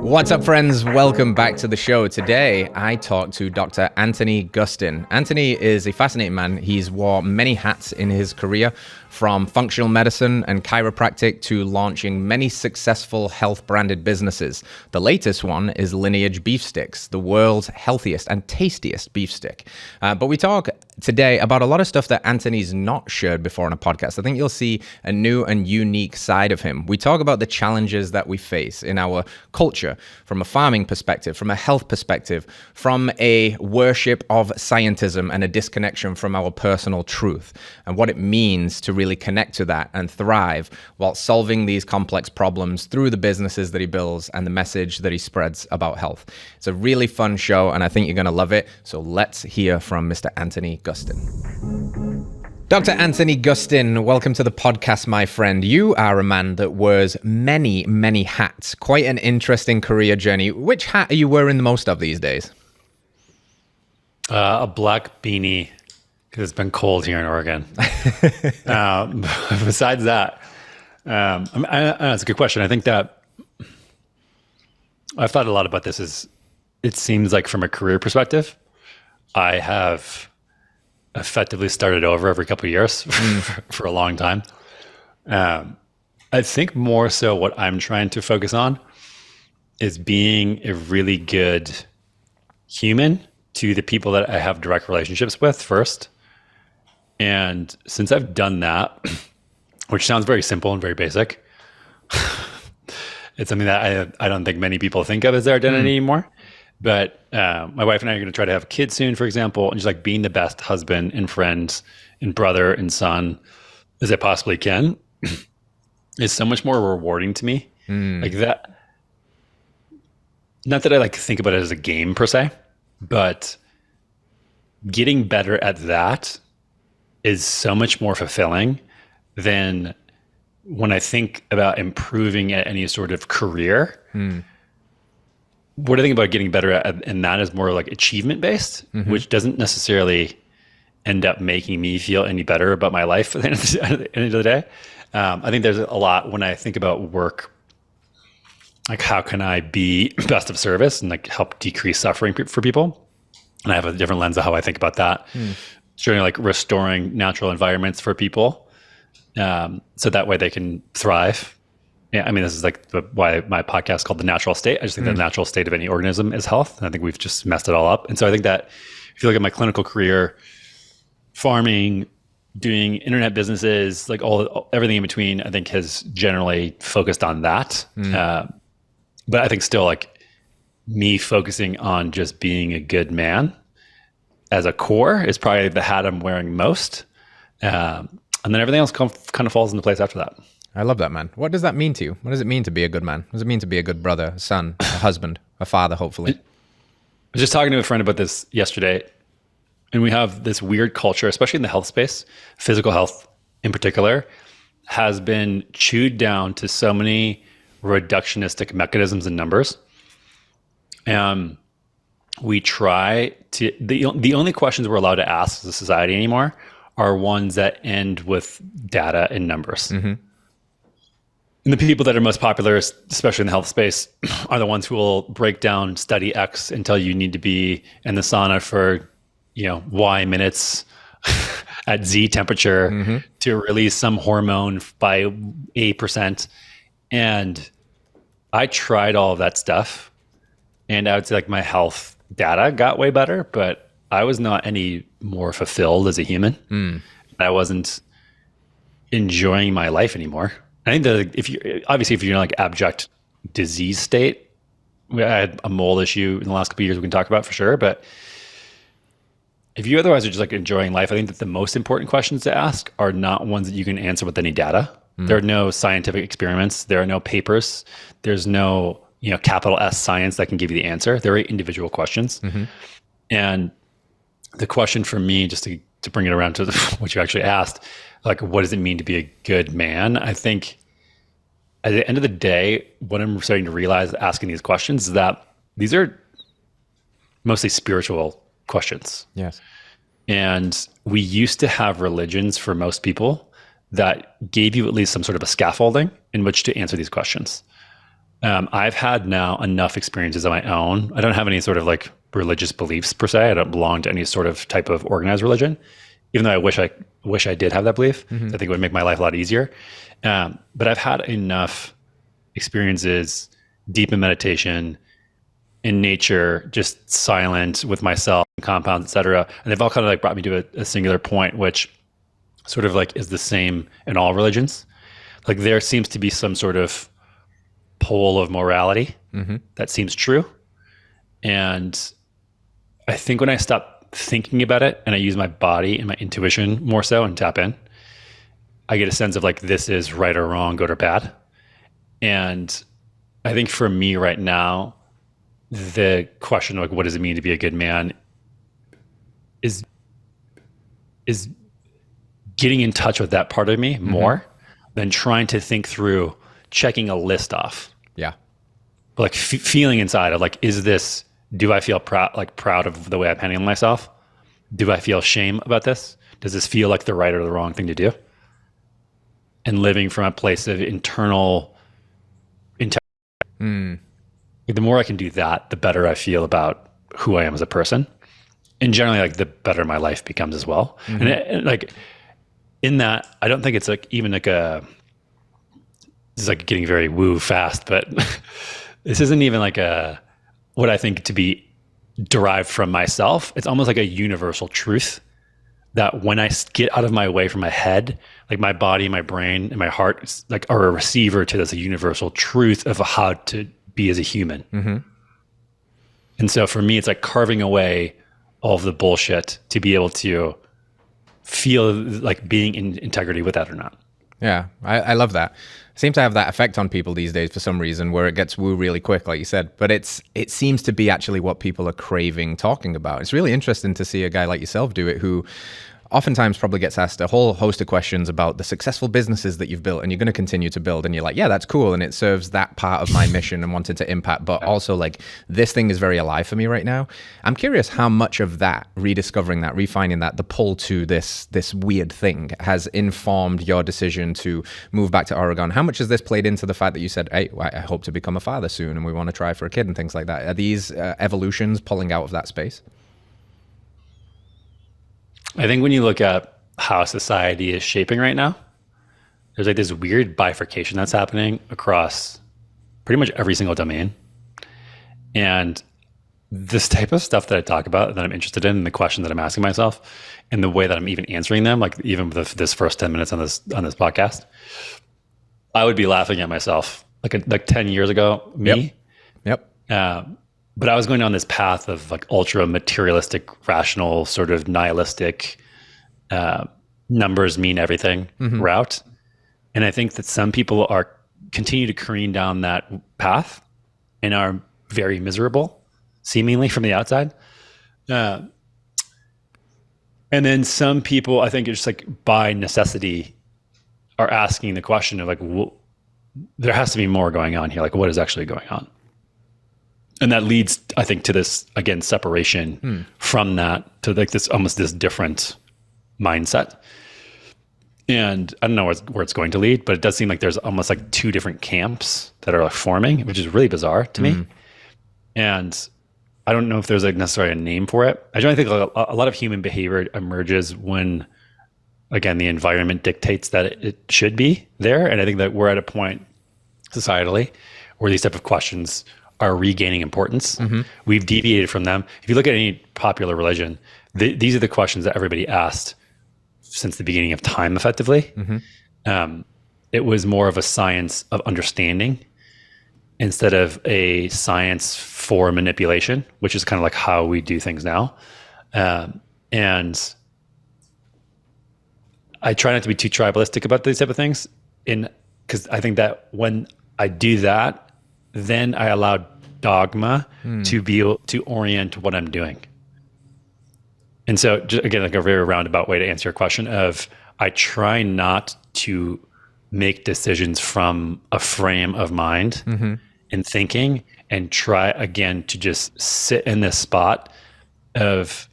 What's up, friends? Welcome back to the show. Today, I talk to Dr. Anthony Gustin. Anthony is a fascinating man. He's wore many hats in his career, from functional medicine and chiropractic to launching many successful health-branded businesses. The latest one is Lineage beef sticks, the world's healthiest and tastiest beef stick. But we talk today about a lot of stuff that Anthony's not shared before on a podcast. I think you'll see a new and unique side of him. We talk about the challenges that we face in our culture, from a farming perspective, from a health perspective, from a worship of scientism and a disconnection from our personal truth, and what it means to really connect to that and thrive while solving these complex problems through the businesses that he builds and the message that he spreads about health. It's a really fun show, and I think you're going to love it. So let's hear from Mr. Anthony Gustin. Dr. Anthony Gustin, welcome to the podcast, my friend. You are a man that wears many, many hats. Quite an interesting career journey. Which hat are you wearing the most of these days? A black beanie, because it's been cold here in Oregon. Besides that, that's a good question. I think that I've thought a lot about this. It seems like from a career perspective, I have effectively started over every couple of years for a long time. I think more so what I'm trying to focus on is being a really good human to the people that I have direct relationships with first. And since I've done that, which sounds very simple and very basic, it's something that I don't think many people think of as their identity anymore. But my wife and I are going to try to have kids soon, for example, and just like being the best husband and friend and brother and son as I possibly can is so much more rewarding to me. Like that, not that I like think about it as a game per se, but getting better at that is so much more fulfilling than when I think about improving at any sort of career. What I think about getting better at, and that is more like achievement based, which doesn't necessarily end up making me feel any better about my life at the end of the day. I think there's a lot when I think about work, like how can I be best of service and like help decrease suffering for people? And I have a different lens of how I think about that. Certainly like restoring natural environments for people, so that way they can thrive. Yeah, I mean, this is like why my podcast is called The Natural State. I just think the natural state of any organism is health. And I think we've just messed it all up. And so I think that if you look at my clinical career, farming, doing internet businesses, like everything in between, I think has generally focused on that. But I think still like me focusing on just being a good man as a core is probably the hat I'm wearing most. And then everything else kind of falls into place after that. I love that, man. What does that mean to you? What does it mean to be a good man? What does it mean to be a good brother, a son, a husband, a father, hopefully? I was just talking to a friend about this yesterday, and we have this weird culture, especially in the health space, physical health in particular, has been chewed down to so many reductionistic mechanisms and numbers. We try to, the only questions we're allowed to ask as a society anymore are ones that end with data and numbers. And the people that are most popular, especially in the health space, are the ones who will break down study X and tell you need to be in the sauna for, Y minutes at Z temperature to release some hormone by 8%. And I tried all of that stuff, and I would say like my health data got way better, but I was not any more fulfilled as a human. I wasn't enjoying my life anymore. I think that if you're in like abject disease state, I had a mold issue in the last couple of years we can talk about for sure. But if you otherwise are just like enjoying life, I think that the most important questions to ask are not ones that you can answer with any data. There are no scientific experiments. There are no papers. There's no, capital S science that can give you the answer. They're very individual questions. And the question for me, just to bring it around to what you actually asked, like, what does it mean to be a good man? I think at the end of the day, what I'm starting to realize asking these questions is that these are mostly spiritual questions. Yes. And we used to have religions for most people that gave you at least some sort of a scaffolding in which to answer these questions. I've had now enough experiences of my own. I don't have any sort of like religious beliefs per se. I don't belong to any sort of type of organized religion, even though I wish I did have that belief. I think it would make my life a lot easier. But I've had enough experiences deep in meditation, in nature, just silent with myself, compounds, etc. And they've all kind of like brought me to a singular point, which sort of like is the same in all religions. Like there seems to be some sort of pole of morality that seems true. And I think when I stop thinking about it and I use my body and my intuition more so and tap in, I get a sense of like, this is right or wrong, good or bad. And I think for me right now, the question of like, what does it mean to be a good man is getting in touch with that part of me more than trying to think through checking a list off. Yeah. But like feeling inside of like, do I feel proud of the way I'm handling myself? Do I feel shame about this? Does this feel like the right or the wrong thing to do? And living from a place of internal integrity. The more I can do that, the better I feel about who I am as a person. And generally, like the better my life becomes as well. And like in that, I don't think it's like even like this is like getting very woo fast, but this isn't even like what I think to be derived from myself. It's almost like a universal truth that when I get out of my way from my head, like my body, my brain, and my heart like are a receiver to this universal truth of how to be as a human. And so for me, it's like carving away all of the bullshit to be able to feel like being in integrity with that or not. Yeah, I love that. I seem to have that effect on people these days for some reason, where it gets woo really quick, like you said. But it seems to be actually what people are craving talking about. It's really interesting to see a guy like yourself do it, who oftentimes probably gets asked a whole host of questions about the successful businesses that you've built and you're going to continue to build. And you're like, yeah, that's cool. And it serves that part of my mission and wanted to impact. But also like, this thing is very alive for me right now. I'm curious how much of that, rediscovering that, refining that, the pull to this weird thing has informed your decision to move back to Oregon. How much has this played into the fact that you said, hey, I hope to become a father soon and we want to try for a kid and things like that? Are these evolutions pulling out of that space? I think when you look at how society is shaping right now, there's like this weird bifurcation that's happening across pretty much every single domain. And this type of stuff that I talk about, that I'm interested in, and the question that I'm asking myself, and the way that I'm even answering them, like even with this first 10 minutes on this podcast, I would be laughing at myself like 10 years ago, me. Yep. But I was going down this path of like ultra materialistic, rational, sort of nihilistic, numbers mean everything route. And I think that some people continue to careen down that path and are very miserable, seemingly from the outside. And then some people, I think, it's just like by necessity, are asking the question of like, well, there has to be more going on here. Like, what is actually going on? And that leads, I think, to this, again, separation from that to like this, almost this different mindset. And I don't know where it's going to lead, but it does seem like there's almost like two different camps that are like forming, which is really bizarre to me. And I don't know if there's like necessarily a name for it. I generally think a lot of human behavior emerges when, again, the environment dictates that it should be there. And I think that we're at a point societally where these type of questions are regaining importance. We've deviated from them. If you look at any popular religion, these are the questions that everybody asked since the beginning of time, effectively. It was more of a science of understanding instead of a science for manipulation, which is kind of like how we do things now. And I try not to be too tribalistic about these type of things, because I think that when I do that, then I allow dogma to be able to orient what I'm doing. And so, just, again, like a very roundabout way to answer your question of, I try not to make decisions from a frame of mind and thinking, and try again to just sit in this spot of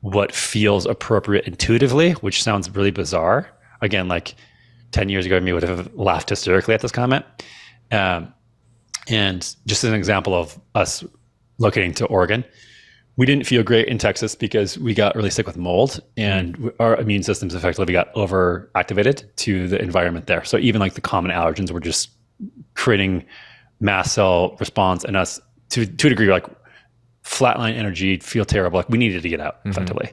what feels appropriate intuitively, which sounds really bizarre. Again, like 10 years ago, me would have laughed hysterically at this comment. And just as an example of us locating to Oregon, we didn't feel great in Texas because we got really sick with mold, and our immune systems effectively got overactivated to the environment there. So even like the common allergens were just creating mast cell response in us to a degree, like flatline energy, feel terrible. Like we needed to get out effectively.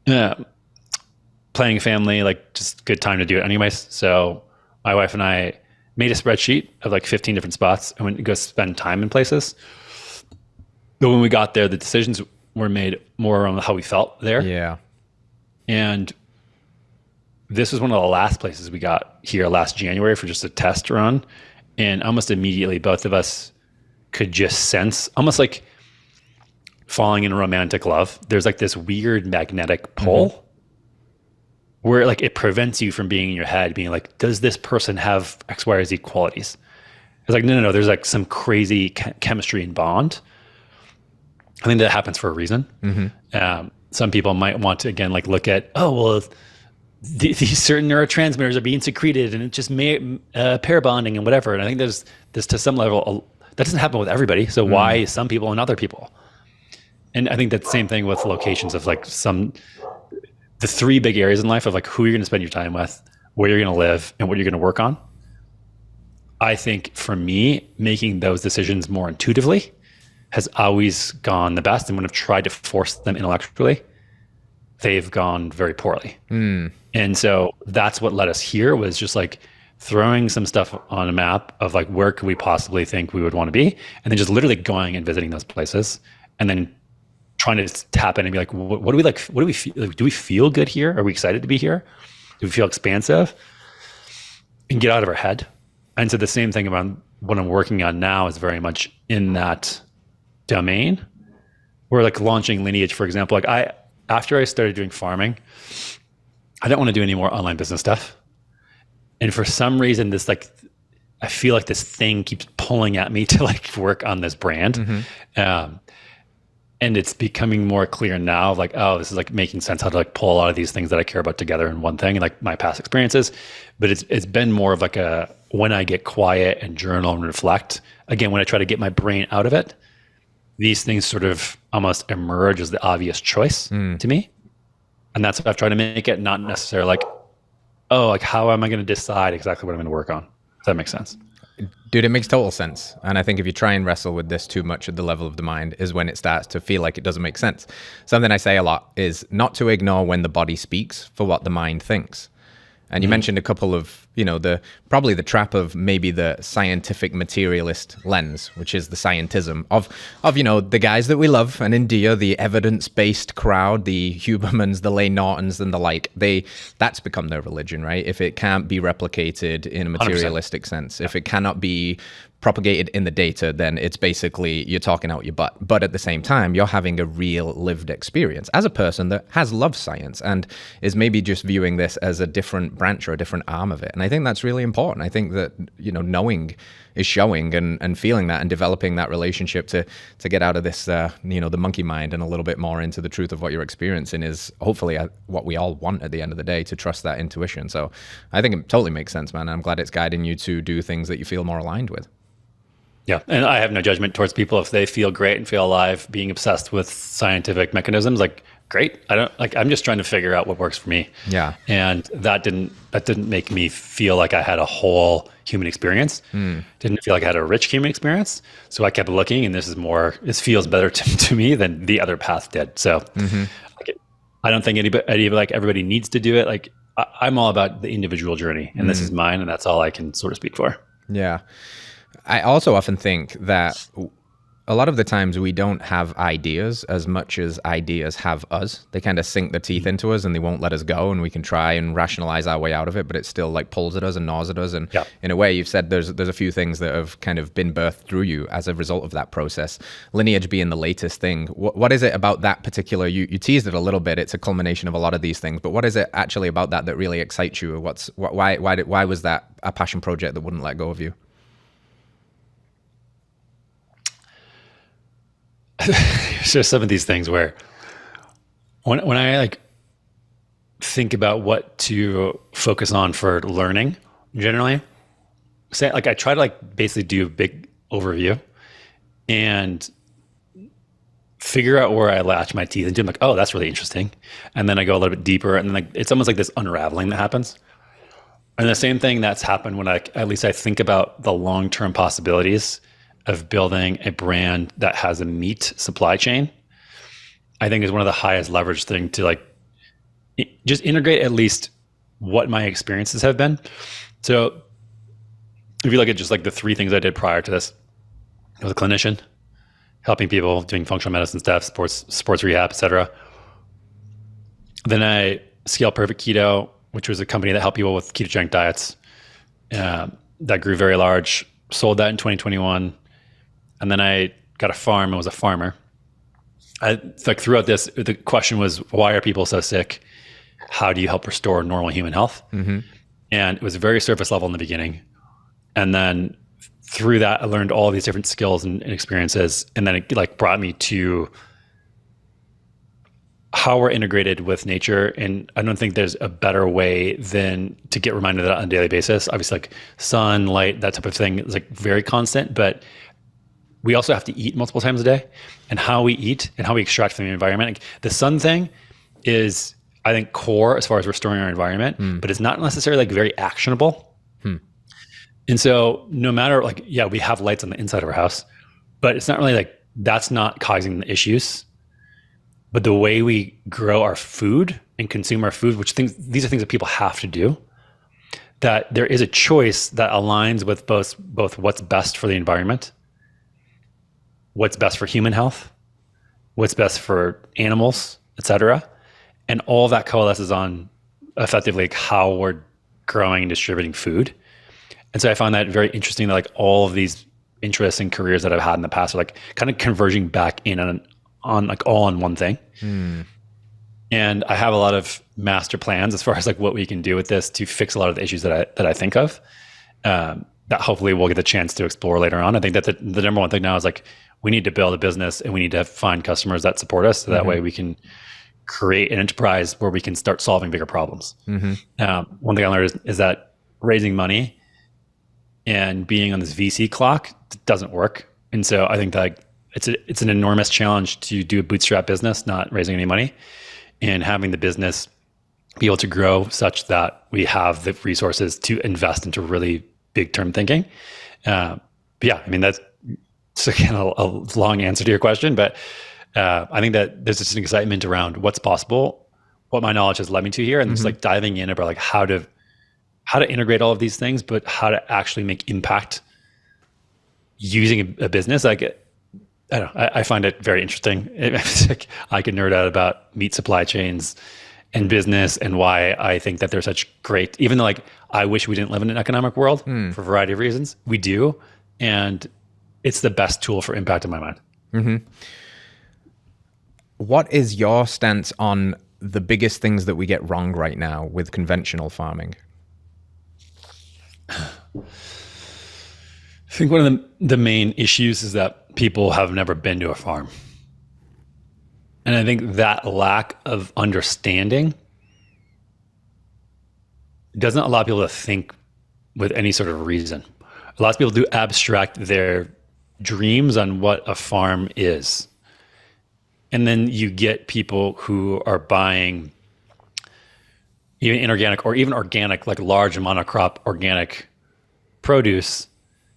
Planning a family, like just good time to do it anyways. So my wife and I made a spreadsheet of like 15 different spots and went to go spend time in places. But when we got there, the decisions were made more around how we felt there. Yeah. And this was one of the last places we got here last January for just a test run. And almost immediately, both of us could just sense, almost like falling in romantic love. There's like this weird magnetic pull where like it prevents you from being in your head, being like, does this person have X, Y, or Z qualities? It's like, no. There's like some crazy chemistry and bond. I think that happens for a reason. Some people might want to, again, like look at, oh, well, these certain neurotransmitters are being secreted and it just pair bonding and whatever. And I think there's this to some level, that doesn't happen with everybody. So why some people and other people? And I think that's the same thing with locations of like the three big areas in life of like who you're going to spend your time with, where you're going to live, and what you're going to work on. I think for me, making those decisions more intuitively has always gone the best. And when I've tried to force them intellectually, they've gone very poorly. And so that's what led us here, was just like throwing some stuff on a map of like, where could we possibly think we would want to be? And then just literally going and visiting those places and then trying to tap in and be like, what do we like? What do we feel? Like, do we feel good here? Are we excited to be here? Do we feel expansive? And get out of our head. And so the same thing about what I'm working on now is very much in that domain. We're like launching Lineage, for example. Like after I started doing farming, I don't want to do any more online business stuff. And for some reason, this like, I feel like this thing keeps pulling at me to like work on this brand. And it's becoming more clear now, like, oh, this is like making sense how to like pull a lot of these things that I care about together in one thing, and like my past experiences. But it's been more of like when I get quiet and journal and reflect, again, when I try to get my brain out of it, these things sort of almost emerge as the obvious choice to me. And that's what I've tried to make it, not necessarily like, oh, like how am I going to decide exactly what I'm going to work on? If that makes sense. Dude, it makes total sense. And I think if you try and wrestle with this too much at the level of the mind is when it starts to feel like it doesn't make sense. Something I say a lot is not to ignore when the body speaks for what the mind thinks. And you mentioned a couple of, probably the trap of maybe the scientific materialist lens, which is the scientism of the guys that we love and endear, the evidence-based crowd, the Hubermans, the Leigh Nortons and the like. That's become their religion, right? If it can't be replicated in a materialistic 100%. Sense, if it cannot be propagated in the data, then it's basically you're talking out your butt. But at the same time, you're having a real lived experience as a person that has loved science and is maybe just viewing this as a different branch or a different arm of it. And I think that's really important. I think that, knowing is showing and feeling that and developing that relationship to get out of this, the monkey mind and a little bit more into the truth of what you're experiencing is hopefully what we all want at the end of the day, to trust that intuition. So I think it totally makes sense, man. I'm glad it's guiding you to do things that you feel more aligned with. Yeah. And I have no judgment towards people if they feel great and feel alive being obsessed with scientific mechanisms. Like, great. I'm just trying to figure out what works for me. Yeah. And that didn't make me feel like I had a whole human experience. Didn't feel like I had a rich human experience. So I kept looking, and this feels better to me than the other path did. So I don't think everybody needs to do it. Like I'm all about the individual journey, and this is mine, and that's all I can sort of speak for. Yeah. I also often think that a lot of the times we don't have ideas as much as ideas have us. They kind of sink their teeth into us and they won't let us go, and we can try and rationalize our way out of it, but it still like pulls at us and gnaws at us. And in a way, you've said there's a few things that have kind of been birthed through you as a result of that process. Lineage being the latest thing. What is it about that particular, you teased it a little bit, it's a culmination of a lot of these things, but what is it actually about that really excites you? Why was that a passion project that wouldn't let go of you? It's just some of these things where when I like think about what to focus on for learning generally, say like I try to like basically do big overview and figure out where I latch my teeth into. I'm like, oh, that's really interesting. And then I go a little bit deeper, and then like it's almost like this unraveling that happens. And the same thing that's happened when at least I think about the long-term possibilities of building a brand that has a meat supply chain, I think is one of the highest leverage thing to like just integrate at least what my experiences have been. So if you look at just like the 3 things I did prior to this, I was a clinician, helping people doing functional medicine stuff, sports rehab, et cetera. Then I scaled Perfect Keto, which was a company that helped people with ketogenic diets. That grew very large, sold that in 2021. And then I got a farm and was a farmer. Like throughout this, the question was, why are people so sick? How do you help restore normal human health? Mm-hmm. And it was very surface level in the beginning. And then through that, I learned all these different skills and experiences. And then it like brought me to how we're integrated with nature. And I don't think there's a better way than to get reminded of that on a daily basis. Obviously, like sun, light, that type of thing is like very constant, but we also have to eat multiple times a day. And how we eat and how we extract from the environment. Like the sun thing is, I think, core as far as restoring our environment, but it's not necessarily like very actionable. And so no matter like, yeah, we have lights on the inside of our house, but it's not really like, that's not causing the issues. But the way we grow our food and consume our food, these are things that people have to do, that there is a choice that aligns with both what's best for the environment, what's best for human health, what's best for animals, et cetera. And all of that coalesces on effectively like how we're growing and distributing food. And so I found that very interesting that like all of these interests and careers that I've had in the past are like kind of converging back in on like all on one thing. And I have a lot of master plans as far as like what we can do with this to fix a lot of the issues that I think of, that hopefully we'll get the chance to explore later on. I think that the number one thing now is like, we need to build a business and we need to find customers that support us. So that way we can create an enterprise where we can start solving bigger problems. One thing I learned is that raising money and being on this VC clock doesn't work. And so I think that it's an enormous challenge to do a bootstrap business, not raising any money, and having the business be able to grow such that we have the resources to invest into really big term thinking. But yeah, I mean, that's again a long answer to your question, but I think that there's just an excitement around what's possible, what my knowledge has led me to here, and just like diving in about like how to integrate all of these things, but how to actually make impact using a business. Like, I don't know, I find it very interesting. It's like I could nerd out about meat supply chains and business and why I think that they're such great, even though like I wish we didn't live in an economic world for a variety of reasons. We do. And it's the best tool for impact in my mind. What is your stance on the biggest things that we get wrong right now with conventional farming? I think one of the main issues is that people have never been to a farm. And I think that lack of understanding doesn't allow people to think with any sort of reason. A lot of people do abstract their dreams on what a farm is. And then you get people who are buying even inorganic or even organic, like large monocrop organic produce,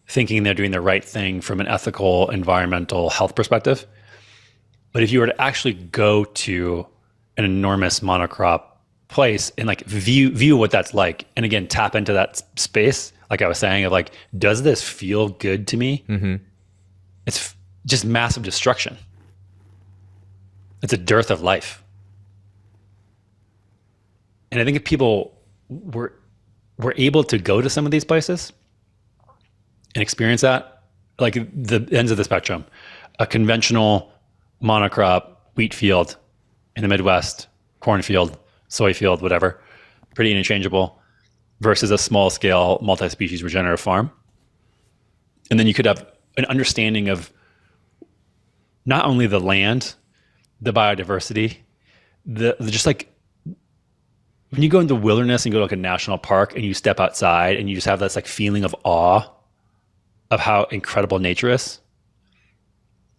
thinking they're doing the right thing from an ethical, environmental, health perspective. But if you were to actually go to an enormous monocrop place and like view what that's like, and again, tap into that space, like I was saying, of like, does this feel good to me? It's just massive destruction. It's a dearth of life. And I think if people were able to go to some of these places and experience that, like the ends of the spectrum, a conventional monocrop wheat field in the Midwest, cornfield, soy field, whatever, pretty interchangeable, versus a small scale multi-species regenerative farm. And then you could have an understanding of not only the land, the biodiversity, the just like when you go into wilderness and go to like a national park and you step outside and you just have this like feeling of awe of how incredible nature is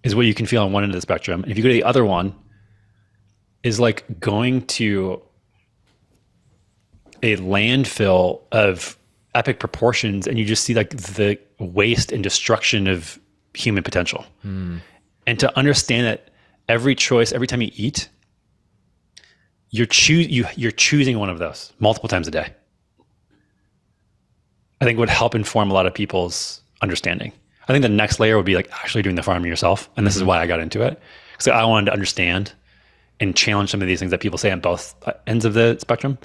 what you can feel on one end of the spectrum. And if you go to the other one, is like going to a landfill of epic proportions, and you just see like the waste and destruction of human potential. And to understand that every choice, every time you eat, you're choosing one of those multiple times a day, I think would help inform a lot of people's understanding. I think the next layer would be like actually doing the farming yourself. And this is why I got into it. Because I wanted to understand and challenge some of these things that people say on both ends of the spectrum.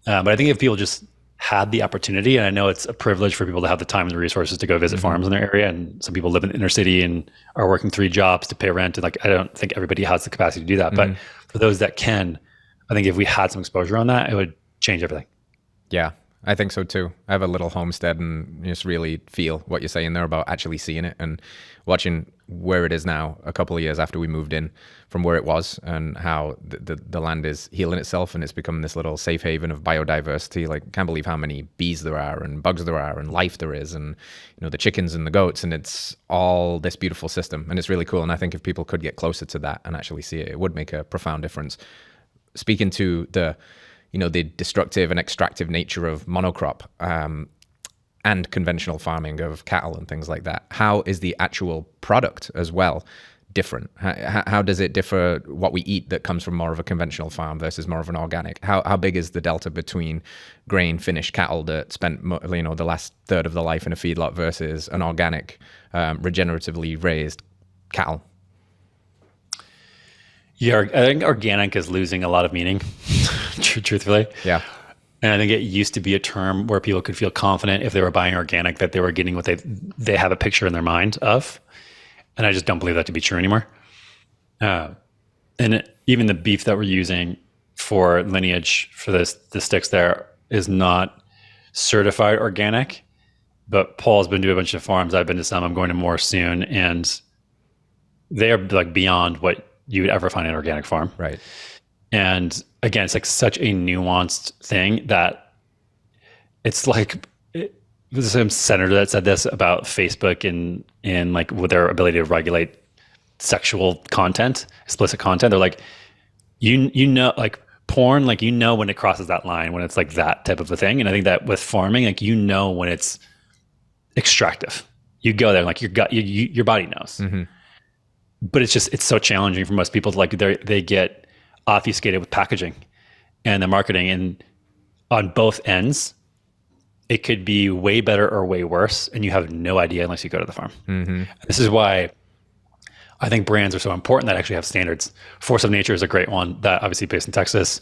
But I think if people just had the opportunity, and I know it's a privilege for people to have the time and the resources to go visit farms in their area, and some people live in the inner city and are working 3 jobs to pay rent, and like I don't think everybody has the capacity to do that. But for those that can, I think if we had some exposure on that, it would change everything. Yeah, I think so too. I have a little homestead, and just really feel what you're saying there about actually seeing it and watching where it is now a couple of years after we moved in from where it was, and how the land is healing itself and it's become this little safe haven of biodiversity. Like, can't believe how many bees there are and bugs there are and life there is, and the chickens and the goats, and it's all this beautiful system, and it's really cool. And I think if people could get closer to that and actually see it, it would make a profound difference. Speaking to the destructive and extractive nature of monocrop and conventional farming of cattle and things like that, how is the actual product as well different? How does it differ, what we eat that comes from more of a conventional farm versus more of an organic? How big is the delta between grain finished cattle that spent the last third of their life in a feedlot versus an organic, regeneratively raised cattle? Yeah, I think organic is losing a lot of meaning, truthfully. Yeah. And I think it used to be a term where people could feel confident if they were buying organic that they were getting what they have a picture in their mind of. And I just don't believe that to be true anymore. And even the beef that we're using for Lineage, for the sticks there, is not certified organic. But Paul's been to a bunch of farms. I've been to some. I'm going to more soon. And they are like beyond what you would ever find in an organic farm. Right. And again, it's like such a nuanced thing that it's like, there's some senator that said this about Facebook and like with their ability to regulate sexual content, explicit content. They're like, like porn, like when it crosses that line, when it's like that type of a thing. And I think that with farming, like when it's extractive, you go there, like your body knows. Mm-hmm. But it's so challenging for most people to like they get obfuscated with packaging and the marketing, and on both ends, it could be way better or way worse, and you have no idea unless you go to the farm. Mm-hmm. This is why I think brands are so important that actually have standards. Force of Nature is a great one that obviously based in Texas.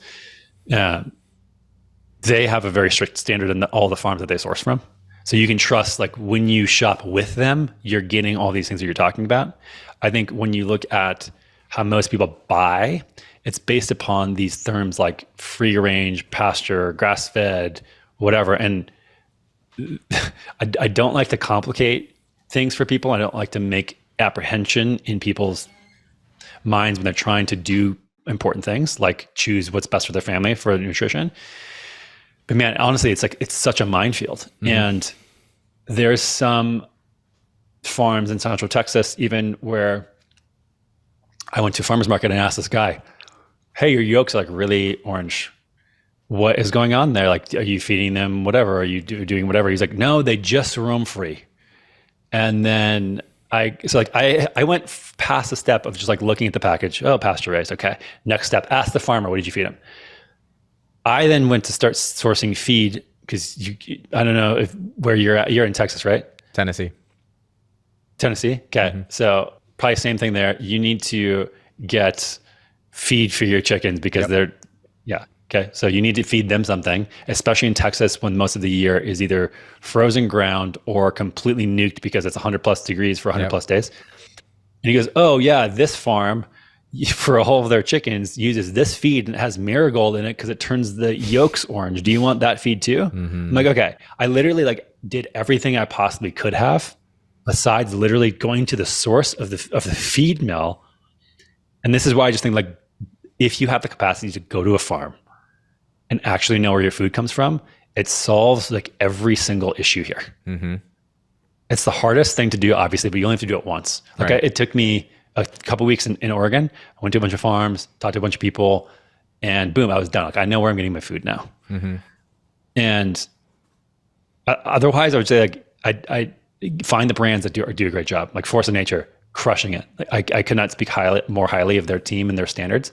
They have a very strict standard in all the farms that they source from. So you can trust, like when you shop with them, you're getting all these things that you're talking about. I think when you look at how most people buy, it's based upon these terms like free range, pasture, grass fed, whatever. And I don't like to complicate things for people. I don't like to make apprehension in people's minds when they're trying to do important things, like choose what's best for their family for nutrition. But man, honestly, it's such a minefield. Mm-hmm. And there's some farms in Central Texas, even where I went to a farmer's market and asked this guy, hey, your yolks are like really orange. What is going on there? Like, are you feeding them whatever? Are you doing whatever? He's like, no, they just roam free. And then I went past the step of just like looking at the package. Oh, pasture raised. Okay. Next step, ask the farmer, what did you feed him? I then went to start sourcing feed because I don't know where you're at. You're in Texas, right? Tennessee. Okay. Mm-hmm. So probably same thing there. You need to get feed for your chickens because okay. So you need to feed them something, especially in Texas when most of the year is either frozen ground or completely nuked because it's 100 plus degrees for 100 plus days. And he goes, oh yeah, this farm for a whole of their chickens uses this feed and it has marigold in it because it turns the yolks orange. Do you want that feed too? Mm-hmm. I'm like, okay. I literally like did everything I possibly could have besides literally going to the source of the feed mill. And this is why I just think like, if you have the capacity to go to a farm and actually know where your food comes from, it solves like every single issue here. Mm-hmm. It's the hardest thing to do, obviously, but you only have to do it once. Like it took me a couple weeks in Oregon. I went to a bunch of farms, talked to a bunch of people, and boom, I was done. Like I know where I'm getting my food now. And otherwise, I would say like I find the brands that do a great job, like Force of Nature, crushing it. Like, I could not speak more highly of their team and their standards.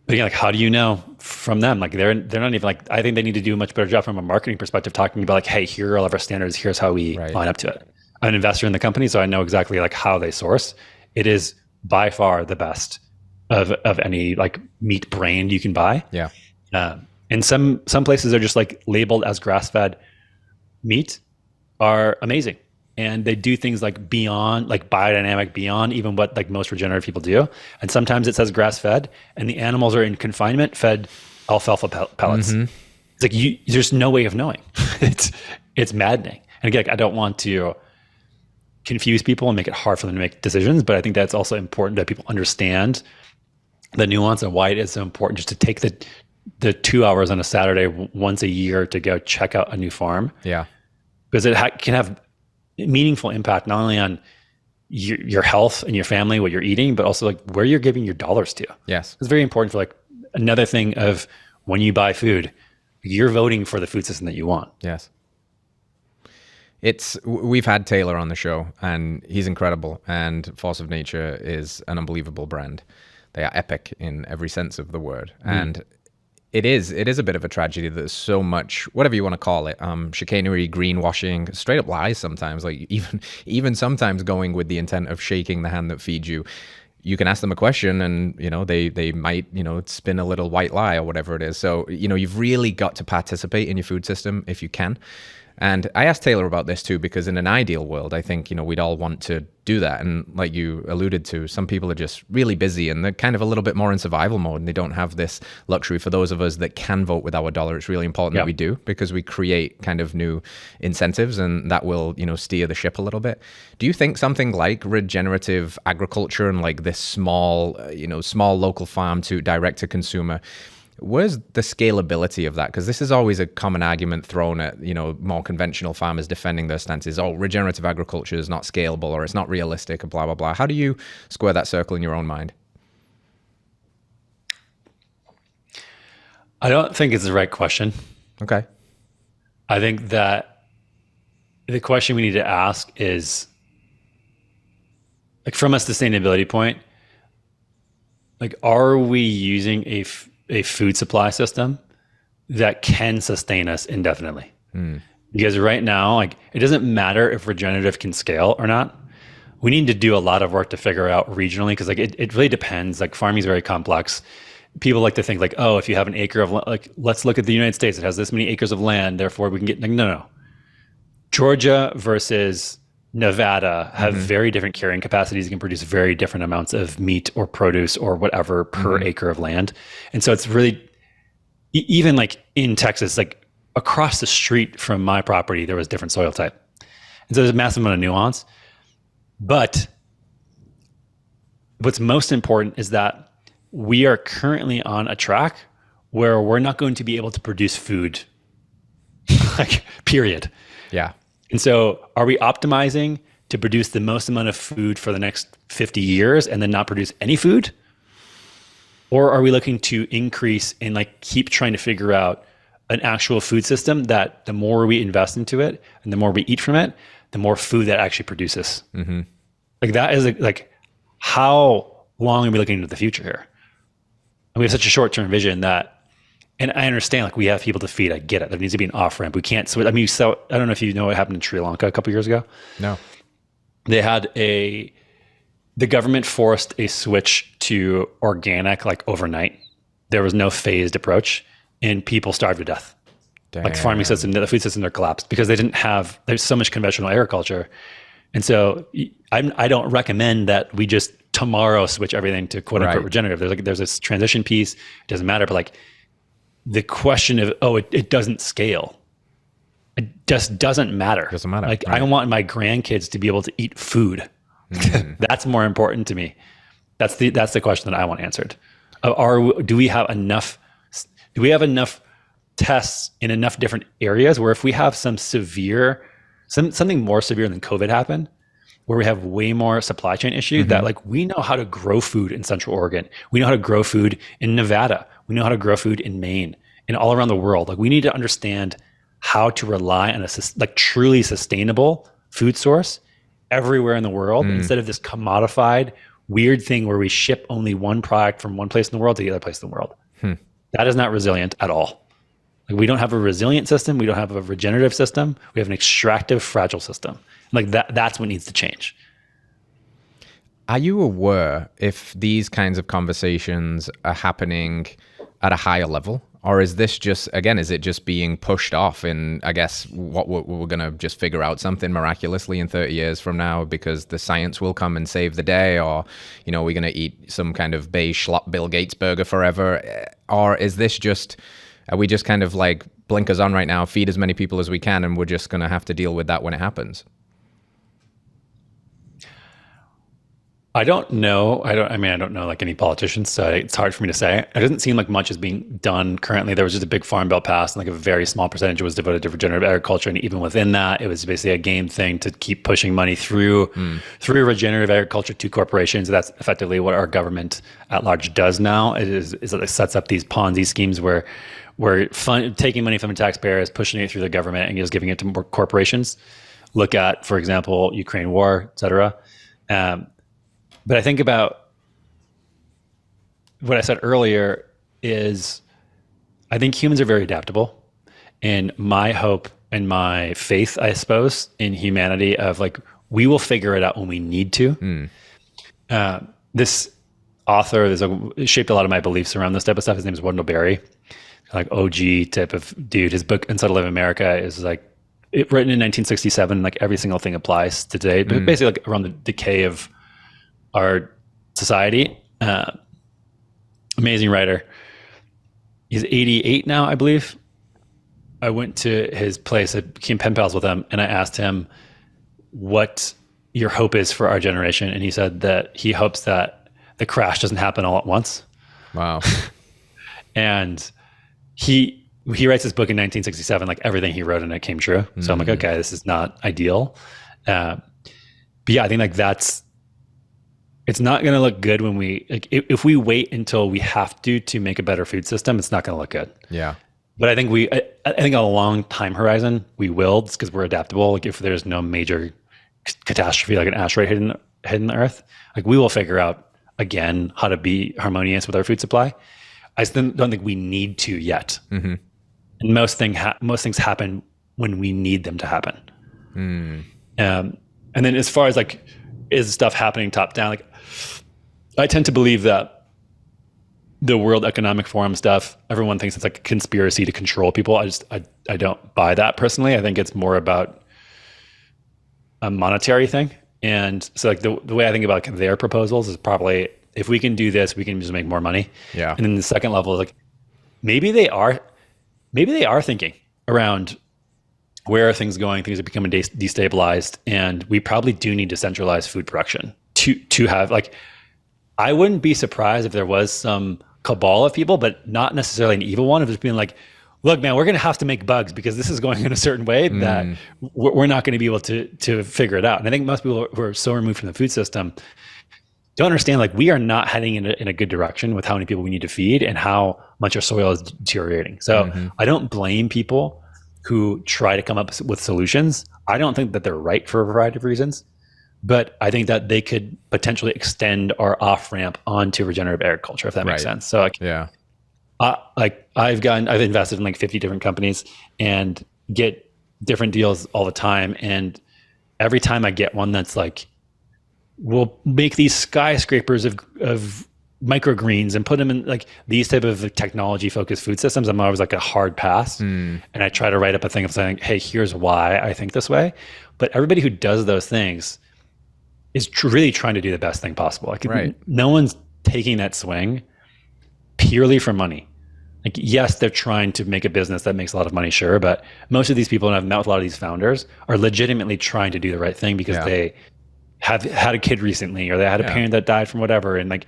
But again, like how do you know from them? Like they're not even like, I think they need to do a much better job from a marketing perspective, talking about like, hey, here are all of our standards. Here's how we line up to it. I'm an investor in the company, so I know exactly like how they source. It is by far the best of any like meat brand you can buy. Yeah. And some places are just like labeled as grass-fed meat are amazing. And they do things like beyond, like biodynamic, beyond even what like most regenerative people do. And sometimes it says grass-fed, and the animals are in confinement, fed alfalfa pellets. It's like there's no way of knowing. It's maddening. And again, like, I don't want to confuse people and make it hard for them to make decisions, but I think that's also important that people understand the nuance and why it is so important just to take the 2 hours on a Saturday once a year to go check out a new farm. Yeah. Because it can have meaningful impact not only on your health and your family, what you're eating, but also like where you're giving your dollars to. Yes. It's very important for like another thing of when you buy food, you're voting for the food system that you want. Yes. We've had Taylor on the show, and he's incredible, and Force of Nature is an unbelievable brand. They are epic in every sense of the word. And it is a bit of a tragedy that there's so much, whatever you want to call it, chicanery, greenwashing, straight up lies sometimes, like even sometimes going with the intent of shaking the hand that feeds you. You can ask them a question and, they might, spin a little white lie or whatever it is. So, you've really got to participate in your food system if you can. And I asked Taylor about this too, because in an ideal world, I think, we'd all want to do that. And like you alluded to, some people are just really busy and they're kind of a little bit more in survival mode, and they don't have this luxury. For those of us that can vote with our dollar, it's really important that we do, because we create kind of new incentives, and that will, steer the ship a little bit. Do you think something like regenerative agriculture and like this small local farm to direct to consumer, where's the scalability of that? Because this is always a common argument thrown at, more conventional farmers defending their stances. Oh, regenerative agriculture is not scalable, or it's not realistic, or blah, blah, blah. How do you square that circle in your own mind? I don't think it's the right question. Okay. I think that the question we need to ask is, like, from a sustainability point, like, are we using a food supply system that can sustain us indefinitely? Because right now, like, it doesn't matter if regenerative can scale or not. We need to do a lot of work to figure out regionally, because like it really depends. Like, farming is very complex. People like to think like, oh, if you have an acre of, like, let's look at the United States, it has this many acres of land, therefore we can get, like, no. Georgia versus Nevada have very different carrying capacities. You can produce very different amounts of meat or produce or whatever per acre of land. And so it's really, even like in Texas, like across the street from my property, there was different soil type. And so there's a massive amount of nuance. But what's most important is that we are currently on a track where we're not going to be able to produce food, like, period. Yeah. And so are we optimizing to produce the most amount of food for the next 50 years and then not produce any food? Or are we looking to increase and like keep trying to figure out an actual food system that the more we invest into it and the more we eat from it, the more food that actually produces? Like, that is like, how long are we looking into the future here? And we have such a short-term vision that, and I understand, like, we have people to feed. I get it. There needs to be an off-ramp. We can't switch. I mean, so I don't know if you know what happened in Sri Lanka a couple years ago. No. They had the government forced a switch to organic, like, overnight. There was no phased approach, and people starved to death. Damn. Like, the farming system, the food system, they're collapsed because there's so much conventional agriculture. And so I don't recommend that we just tomorrow switch everything to quote unquote regenerative. There's this transition piece. It doesn't matter, but like, the question of, it doesn't scale. It just doesn't matter. Doesn't matter. Like, I want my grandkids to be able to eat food. That's more important to me. That's the question that I want answered. Do we have enough tests in enough different areas where if we have some severe something more severe than COVID happened, where we have way more supply chain issue, that like we know how to grow food in Central Oregon. We know how to grow food in Nevada. We know how to grow food in Maine and all around the world. Like we need to understand how to rely on a like truly sustainable food source everywhere in the world instead of this commodified weird thing where we ship only one product from one place in the world to the other place in the world. That is not resilient at all. Like we don't have a resilient system. We don't have a regenerative system. We have an extractive, fragile system. Like that's what needs to change. Are you aware if these kinds of conversations are happening at a higher level? Or is this just, again, is it just being pushed off in, I guess, what we're going to just figure out something miraculously in 30 years from now because the science will come and save the day? Or, you know, we're going to eat some kind of beige schlop Bill Gates burger forever? Or is this just, are we just kind of like blinkers on right now, feed as many people as we can, and we're just going to have to deal with that when it happens? I don't know. I don't know like any politicians, so it's hard for me to say. It doesn't seem like much is being done currently. There was just a big farm bill passed, and like a very small percentage was devoted to regenerative agriculture. And even within that, it was basically a game thing to keep pushing money through regenerative agriculture to corporations. That's effectively what our government at large does now. Is that it sets up these Ponzi schemes where we're taking money from the taxpayers, pushing it through the government, and just giving it to more corporations. Look at, for example, Ukraine war, et cetera. But I think about what I said earlier is I think humans are very adaptable. And my hope and my faith, I suppose, in humanity of like, we will figure it out when we need to. This author shaped a lot of my beliefs around this type of stuff. His name is Wendell Berry, like OG type of dude. His book, Unsettled in America, is like written in 1967. Like every single thing applies to today, but basically like around the decay of our society. Amazing writer. He's 88 now, I believe. I went to his place. I became pen pals with him, and I asked him what your hope is for our generation. And he said that he hopes that the crash doesn't happen all at once. Wow. And he writes this book in 1967, like everything he wrote in it came true. So I'm like, okay, this is not ideal. But yeah, I think like it's not going to look good when if we wait until we have to make a better food system, it's not going to look good. Yeah. But I think I think on a long time horizon, we will, just because we're adaptable. Like if there's no major catastrophe, like an asteroid hitting the earth, like we will figure out again how to be harmonious with our food supply. I still don't think we need to yet. And most things happen when we need them to happen. And then as far as like, is stuff happening top down? Like, I tend to believe that the World Economic Forum stuff, everyone thinks it's like a conspiracy to control people. I don't buy that personally. I think it's more about a monetary thing. And so like the way I think about like their proposals is probably, if we can do this, we can just make more money. Yeah. And then the second level is like, maybe they are thinking around where are things going? Things are becoming destabilized, and we probably do need to centralize food production to have like. I wouldn't be surprised if there was some cabal of people, but not necessarily an evil one, of just being like, look, man, we're going to have to make bugs because this is going in a certain way that we're not going to be able to figure it out. And I think most people who are so removed from the food system don't understand, like, we are not heading in a good direction with how many people we need to feed and how much our soil is deteriorating. So I don't blame people who try to come up with solutions. I don't think that they're right for a variety of reasons, but I think that they could potentially extend our off-ramp onto regenerative agriculture, if that makes sense. So like, yeah, I've invested in like 50 different companies and get different deals all the time. And every time I get one that's like, we'll make these skyscrapers of microgreens and put them in like these type of technology focused food systems, I'm always like a hard pass. And I try to write up a thing of saying, hey, here's why I think this way. But everybody who does those things is really trying to do the best thing possible. Like no one's taking that swing purely for money. Like, yes, they're trying to make a business that makes a lot of money, sure. But most of these people, and I've met with a lot of these founders, are legitimately trying to do the right thing because they have had a kid recently, or they had a parent that died from whatever. And like,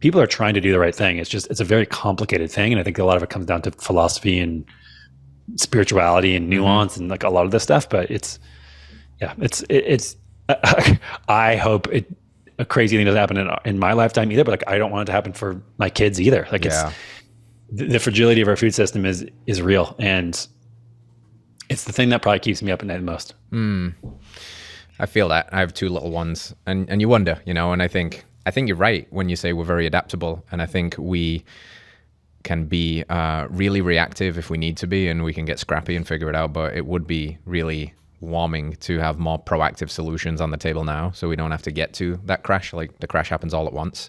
people are trying to do the right thing. It's a very complicated thing. And I think a lot of it comes down to philosophy and spirituality and nuance and like a lot of this stuff, but it's Yeah, it's. I hope a crazy thing doesn't happen in my lifetime either. But like, I don't want it to happen for my kids either. Like, Yeah. it's the fragility of our food system is real, and it's the thing that probably keeps me up at night the most. I feel that. I have two little ones, and you wonder, and I think you're right when you say we're very adaptable, and I think we can be really reactive if we need to be, and we can get scrappy and figure it out, but it would be really warming to have more proactive solutions on the table now, so we don't have to get to that crash. Like, the crash happens all at once.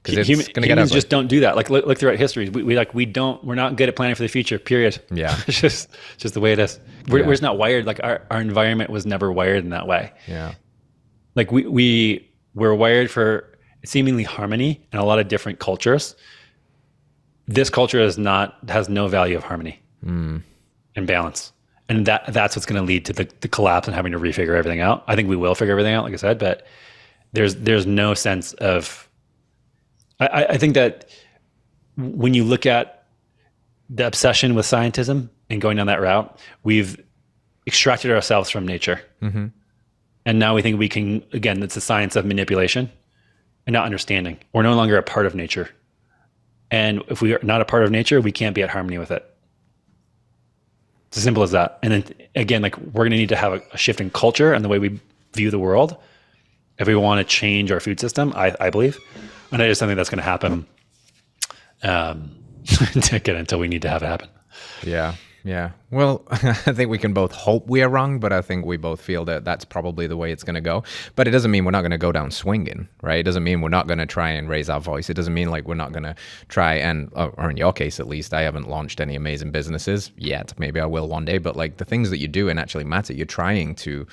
Because it's going to get humans just don't do that. Like, look throughout history. We're not good at planning for the future, period. Yeah. It's just the way it is. We're just not wired. Like, our environment was never wired in that way. Yeah. Like, we're wired for seemingly harmony in a lot of different cultures. This culture has no value of harmony and balance. And that's what's going to lead to the collapse and having to refigure everything out. I think we will figure everything out, like I said, but there's no sense of, I think that when you look at the obsession with scientism and going down that route, we've extracted ourselves from nature. Mm-hmm. And now we think we can, again, it's the science of manipulation and not understanding. We're no longer a part of nature. And if we are not a part of nature, we can't be at harmony with it. It's as simple as that. And then again, like, we're going to need to have a shift in culture and the way we view the world if we want to change our food system, I believe. And it is something that's going to happen again, until we need to have it happen. Yeah. Yeah. Well, I think we can both hope we are wrong, but I think we both feel that that's probably the way it's going to go. But it doesn't mean we're not going to go down swinging, right? It doesn't mean we're not going to try and raise our voice. It doesn't mean like we're not going to try and, or in your case at least, I haven't launched any amazing businesses yet. Maybe I will one day, but like, the things that you do and actually matter. You're trying to,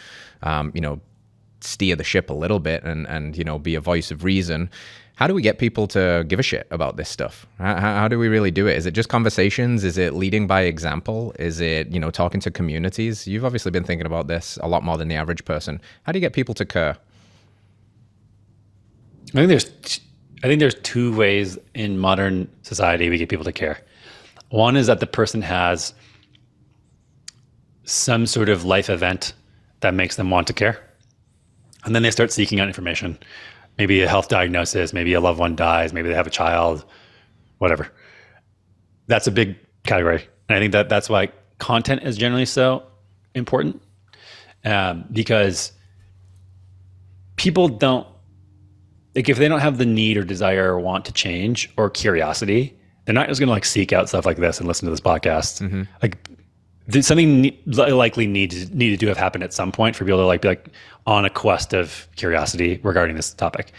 steer the ship a little bit and be a voice of reason. How do we get people to give a shit about this stuff? How do we really do it? Is it just conversations? Is it leading by example? Is it, talking to communities? You've obviously been thinking about this a lot more than the average person. How do you get people to care? I think there's two ways in modern society we get people to care. One is that the person has some sort of life event that makes them want to care. And then they start seeking out information. Maybe a health diagnosis, maybe a loved one dies, maybe they have a child, whatever. That's a big category. And I think that's why content is generally so important, because people don't, like, if they don't have the need or desire or want to change or curiosity, they're not just going to like seek out stuff like this and listen to this podcast. Mm-hmm. Like, something likely needed to have happened at some point for people to be like on a quest of curiosity regarding this topic.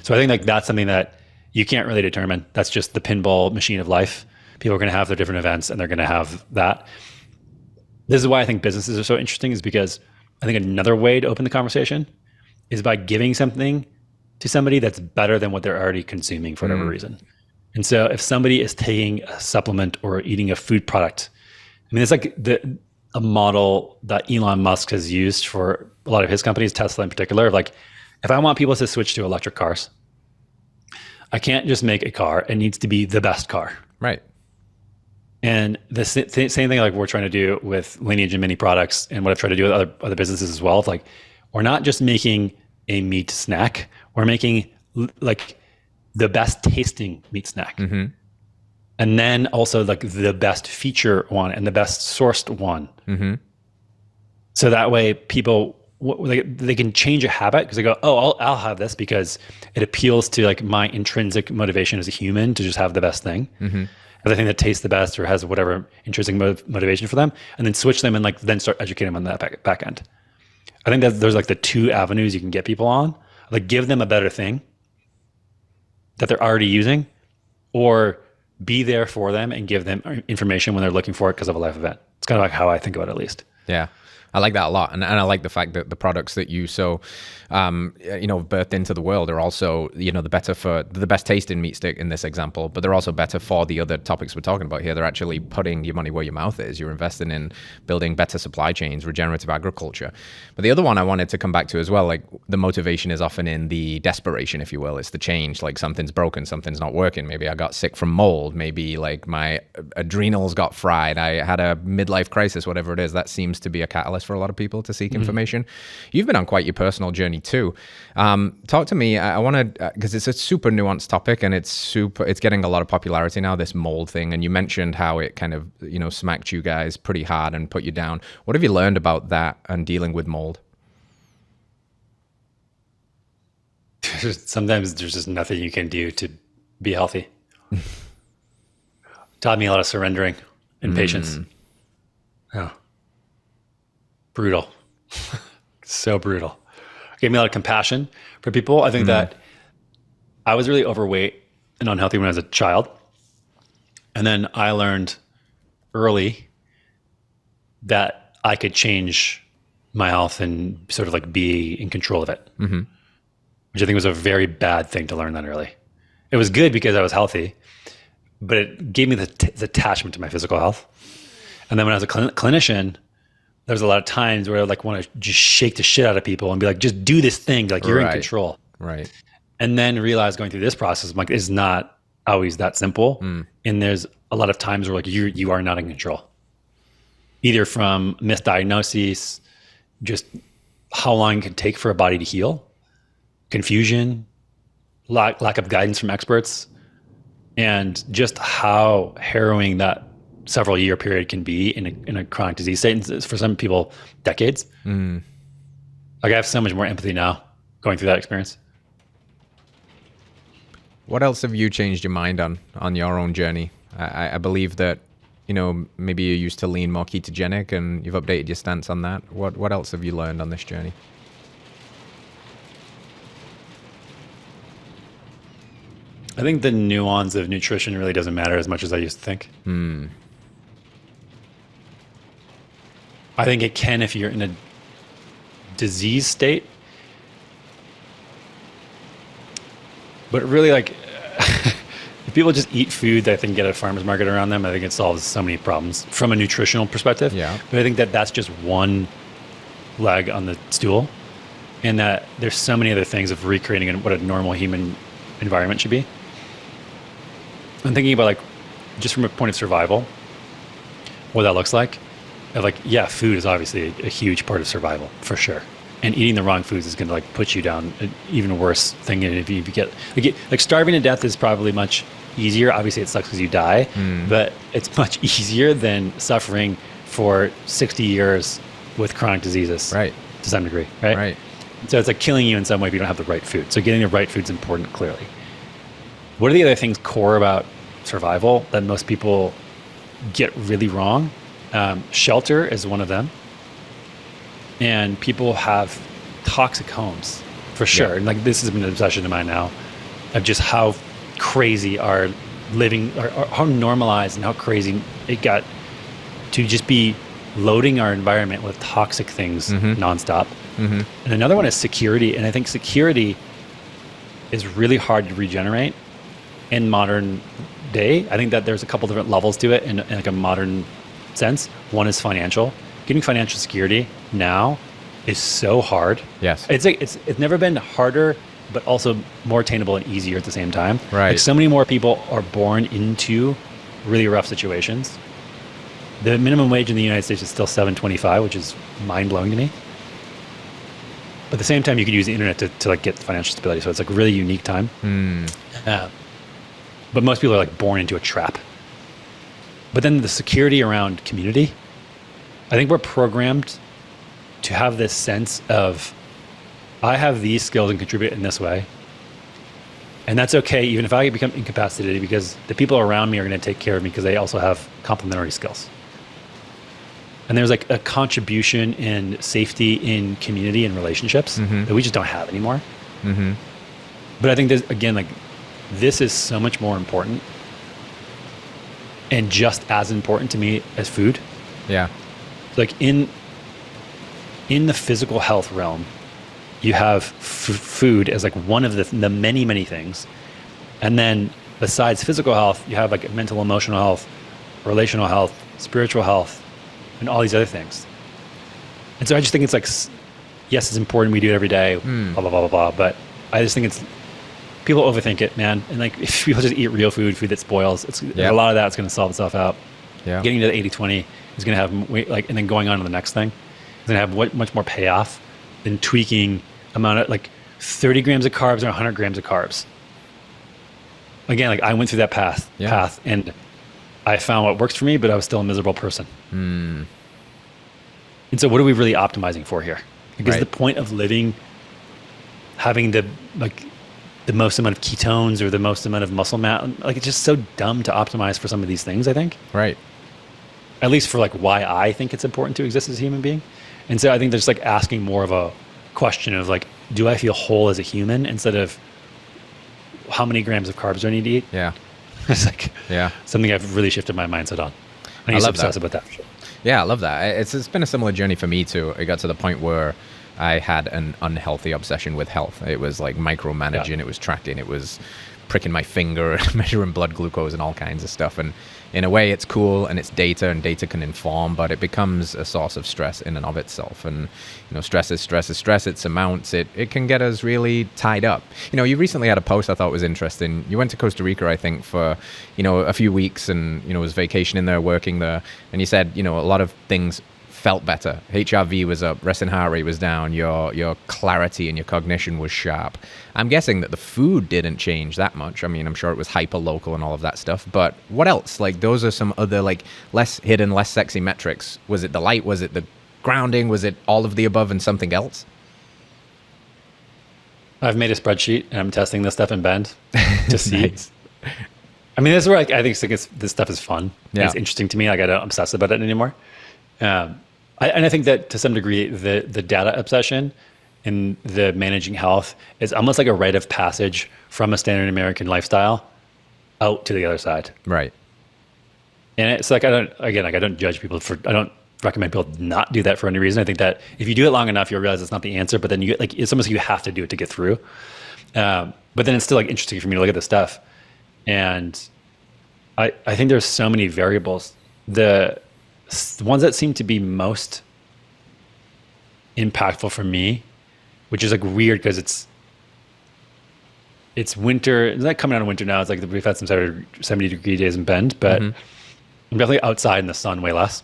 So I think like that's something that you can't really determine. That's just the pinball machine of life. People are going to have their different events and they're going to have that. This is why I think businesses are so interesting, is because I think another way to open the conversation is by giving something to somebody that's better than what they're already consuming for whatever reason. And so if somebody is taking a supplement or eating a food product, I mean, it's like a model that Elon Musk has used for a lot of his companies, Tesla in particular, of like, if I want people to switch to electric cars, I can't just make a car. It needs to be the best car. Right. And the same thing like we're trying to do with Lineage and many products, and what I've tried to do with other businesses as well. It's like, we're not just making a meat snack. We're making like the best tasting meat snack. Mm-hmm. And then also like the best feature one and the best sourced one. Mm-hmm. So that way people, they can change a habit because they go, oh, I'll have this because it appeals to like my intrinsic motivation as a human to just have the best thing. Mm-hmm. The thing that tastes the best or has whatever intrinsic motivation for them, and then switch them and like then start educating them on that back end. I think that there's like the two avenues you can get people on. Like, give them a better thing that they're already using, or be there for them and give them information when they're looking for it because of a life event. It's kind of like how I think about it, at least. Yeah. I like that a lot. And I like the fact that the products that you birthed into the world are also, the best tasting meat stick in this example, but they're also better for the other topics we're talking about here. They're actually putting your money where your mouth is. You're investing in building better supply chains, regenerative agriculture. But the other one I wanted to come back to as well, like, the motivation is often in the desperation, if you will. It's the change, like something's broken, something's not working. Maybe I got sick from mold. Maybe like my adrenals got fried. I had a midlife crisis, whatever it is. That seems to be a catalyst for a lot of people to seek information. You've been on quite your personal journey too. Talk to me. I want to, because it's a super nuanced topic, and it's getting a lot of popularity now, this mold thing. And you mentioned how it kind of, smacked you guys pretty hard and put you down. What have you learned about that and dealing with mold? Sometimes there's just nothing you can do to be healthy. Taught me a lot of surrendering and patience. Oh, brutal. So brutal. Gave me a lot of compassion for people. I think that I was really overweight and unhealthy when I was a child. And then I learned early that I could change my health and sort of like be in control of it, which I think was a very bad thing to learn that early. It was good because I was healthy, but it gave me the attachment to my physical health. And then when I was a clinician, there was a lot of times where I like want to just shake the shit out of people and be like, just do this thing, like you're in control. Right. And then realize going through this process, I'm like, it's not always that simple. And there's a lot of times where like you are not in control. Either from misdiagnoses, just how long it can take for a body to heal, confusion, lack of guidance from experts, and just how harrowing that several year period can be in a chronic disease state. And for some people, decades. Like I have so much more empathy now going through that experience. What else have you changed your mind on your own journey? I believe that, maybe you used to lean more ketogenic and you've updated your stance on that. What else have you learned on this journey? I think the nuance of nutrition really doesn't matter as much as I used to think. I think it can if you're in a disease state. But really, like, if people just eat food that I think get a farmer's market around them, I think it solves so many problems from a nutritional perspective. Yeah. But I think that that's just one leg on the stool, and that there's so many other things of recreating what a normal human environment should be. I'm thinking about, like, just from a point of survival, what that looks like. Like, yeah, food is obviously a huge part of survival, for sure. And eating the wrong foods is going to like put you down an even worse thing. And if you get like starving to death is probably much easier. Obviously, it sucks because you die, but it's much easier than suffering for 60 years with chronic diseases, right? To some degree, right? Right. So it's like killing you in some way if you don't have the right food. So getting the right food is important, clearly. What are the other things core about survival that most people get really wrong? Shelter is one of them. And people have toxic homes, for sure. Yeah. And like this has been an obsession of mine now, of just how crazy our living, or how normalized and how crazy it got to just be loading our environment with toxic things nonstop. And another one is security. And I think security is really hard to regenerate in modern day. I think that there's a couple different levels to it in like a modern sense. One is financial. Getting financial security now is so hard. Yes. It's like it's never been harder, but also more attainable and easier at the same time. Right. Like so many more people are born into really rough situations. The minimum wage in the United States is still $7.25, which is mind-blowing to me. But at the same time, you could use the internet to like get financial stability. So it's like a really unique time. But most people are like born into a trap. But then the security around community, I think we're programmed to have this sense of, I have these skills and contribute in this way. And that's okay, even if I become incapacitated, because the people around me are going to take care of me because they also have complementary skills. And there's like a contribution in safety in community and relationships that we just don't have anymore. But I think there's, again, like this is so much more important and just as important to me as food. Yeah. Like in the physical health realm, you have food as like one of the many, many things. And then besides physical health, you have like mental, emotional health, relational health, spiritual health, and all these other things. And so I just think it's like, yes, it's important. We do it every day, blah, blah, blah, blah, blah. But I just think people overthink it, man. And like if people just eat real food that spoils, a lot of that's going to solve itself out. Yeah. Getting to the 80-20 is going to have like, and then going on to the next thing. going to have much more payoff than tweaking amount of like 30 grams of carbs or 100 grams of carbs. Again, like I went through that path and I found what works for me, but I was still a miserable person. And so what are we really optimizing for here? Because the point of living, having the most amount of ketones or the most amount of muscle mass, like it's just so dumb to optimize for some of these things, I think. Right. At least for like why I think it's important to exist as a human being. And so I think there's like asking more of a question of like, do I feel whole as a human instead of how many grams of carbs do I need to eat? Yeah. It's like something I've really shifted my mindset on. I used to obsess about that. Yeah, I love that. It's been a similar journey for me too. It got to the point where I had an unhealthy obsession with health. It was like micromanaging, it was tracking, it was pricking my finger, measuring blood glucose and all kinds of stuff. And in a way it's cool and it's data and data can inform, but it becomes a source of stress in and of itself. And, stress is stress. It's amounts. It can get us really tied up. You recently had a post I thought was interesting. You went to Costa Rica, I think, for, a few weeks and, was vacationing there, working there. And you said, a lot of things felt better. HRV was up, resting heart rate was down, your clarity and your cognition was sharp. I'm guessing that the food didn't change that much. I mean, I'm sure it was hyper local and all of that stuff, but what else? Like those are some other like less hidden, less sexy metrics. Was it the light? Was it the grounding? Was it all of the above and something else? I've made a spreadsheet and I'm testing this stuff in Bend to see. Nice. I mean, this is where I think this stuff is fun. Yeah. It's interesting to me. Like I don't obsess about it anymore. I think that to some degree, the data obsession and the managing health is almost like a rite of passage from a standard American lifestyle out to the other side. Right. And it's like, I don't judge people I don't recommend people not do that for any reason. I think that if you do it long enough, you'll realize it's not the answer, but then it's almost like you have to do it to get through. But then it's still like interesting for me to look at this stuff. And I think there's so many variables. The ones that seem to be most impactful for me, which is like weird because it's winter. It's not coming out of winter now. It's like we've had some 70-degree days in Bend, but I'm definitely outside in the sun way less.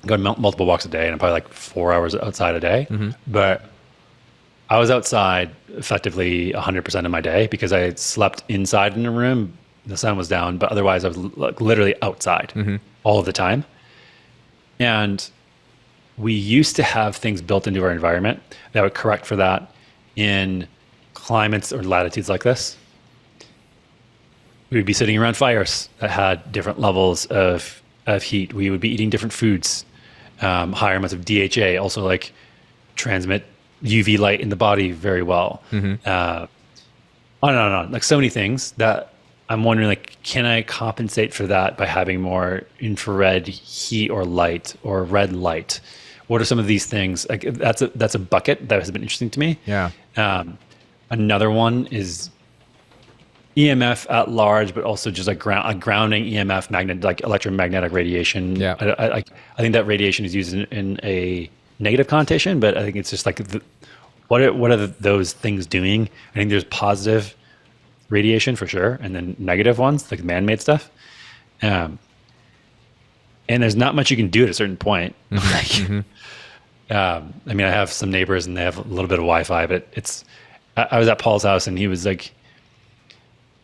I'm going multiple walks a day, and I'm probably like 4 hours outside a day. But I was outside effectively 100% of my day because I had slept inside in a room. The sun was down, but otherwise I was like literally outside all of the time. And we used to have things built into our environment that would correct for that in climates or latitudes like this. We would be sitting around fires that had different levels of heat. We would be eating different foods, higher amounts of DHA, also like transmit UV light in the body very well. On and on. Like so many things that I'm wondering, like, can I compensate for that by having more infrared heat or light or red light? What are some of these things? Like that's a bucket that has been interesting to me. Yeah. Another one is EMF at large, but also just like grounding EMF, like electromagnetic radiation. Yeah. I think that radiation is used in a negative connotation, but I think it's just like what are those things doing? I think there's positive radiation for sure, and then negative ones like man-made stuff. And there's not much you can do at a certain point. I mean, I have some neighbors and they have a little bit of Wi-Fi, but I was at Paul's house and he was like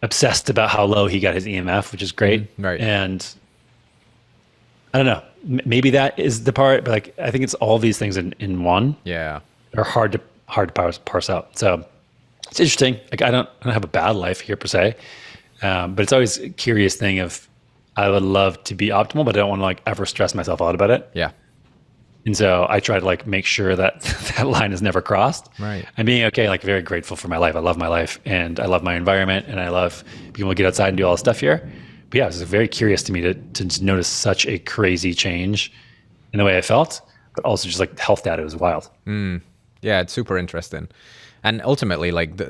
obsessed about how low he got his EMF, which is great. Right. And I don't know, maybe that is the part, but like, I think it's all these things in one. Yeah. Are hard to parse out. So it's interesting. Like I don't have a bad life here per se. But it's always a curious thing of, I would love to be optimal, but I don't want to like ever stress myself out about it. Yeah. And so I try to like make sure that that line is never crossed. Right. And being okay, like very grateful for my life. I love my life and I love my environment and I love being able to get outside and do all this stuff here. But yeah, it was very curious to me to notice such a crazy change in the way I felt, but also just like health data was wild. Yeah, it's super interesting. And ultimately, like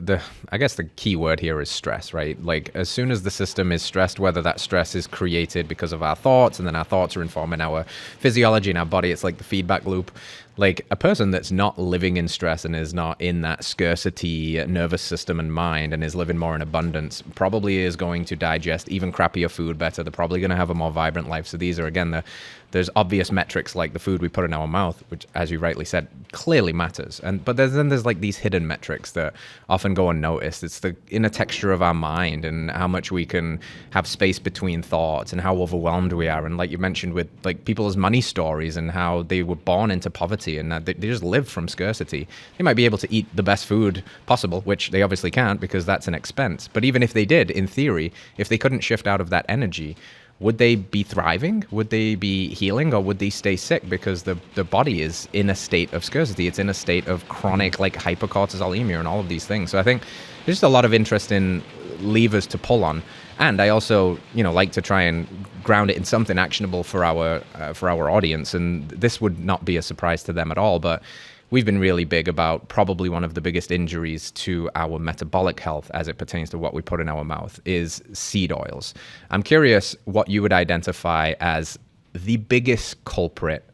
I guess the key word here is stress, right? Like as soon as the system is stressed, whether that stress is created because of our thoughts and then our thoughts are informing our physiology and our body, it's like the feedback loop. like a person that's not living in stress and is not in that scarcity nervous system and mind and is living more in abundance probably is going to digest even crappier food better. They're probably going to have a more vibrant life. So these are, again, there's obvious metrics like the food we put in our mouth, which, as you rightly said, clearly matters. But there's like these hidden metrics that often go unnoticed. It's the inner texture of our mind and how much we can have space between thoughts and how overwhelmed we are. And like you mentioned with like people's money stories and how they were born into poverty and they just live from scarcity. They might be able to eat the best food possible, which they obviously can't because that's an expense. But even if they did, in theory, if they couldn't shift out of that energy, would they be thriving? Would they be healing, or would they stay sick because the body is in a state of scarcity? It's in a state of chronic like hypercortisolemia and all of these things. So I think there's just a lot of interesting levers to pull on. And I also, like to try and ground it in something actionable for our audience. And this would not be a surprise to them at all, but we've been really big about probably one of the biggest injuries to our metabolic health as it pertains to what we put in our mouth is seed oils. I'm curious what you would identify as the biggest culprit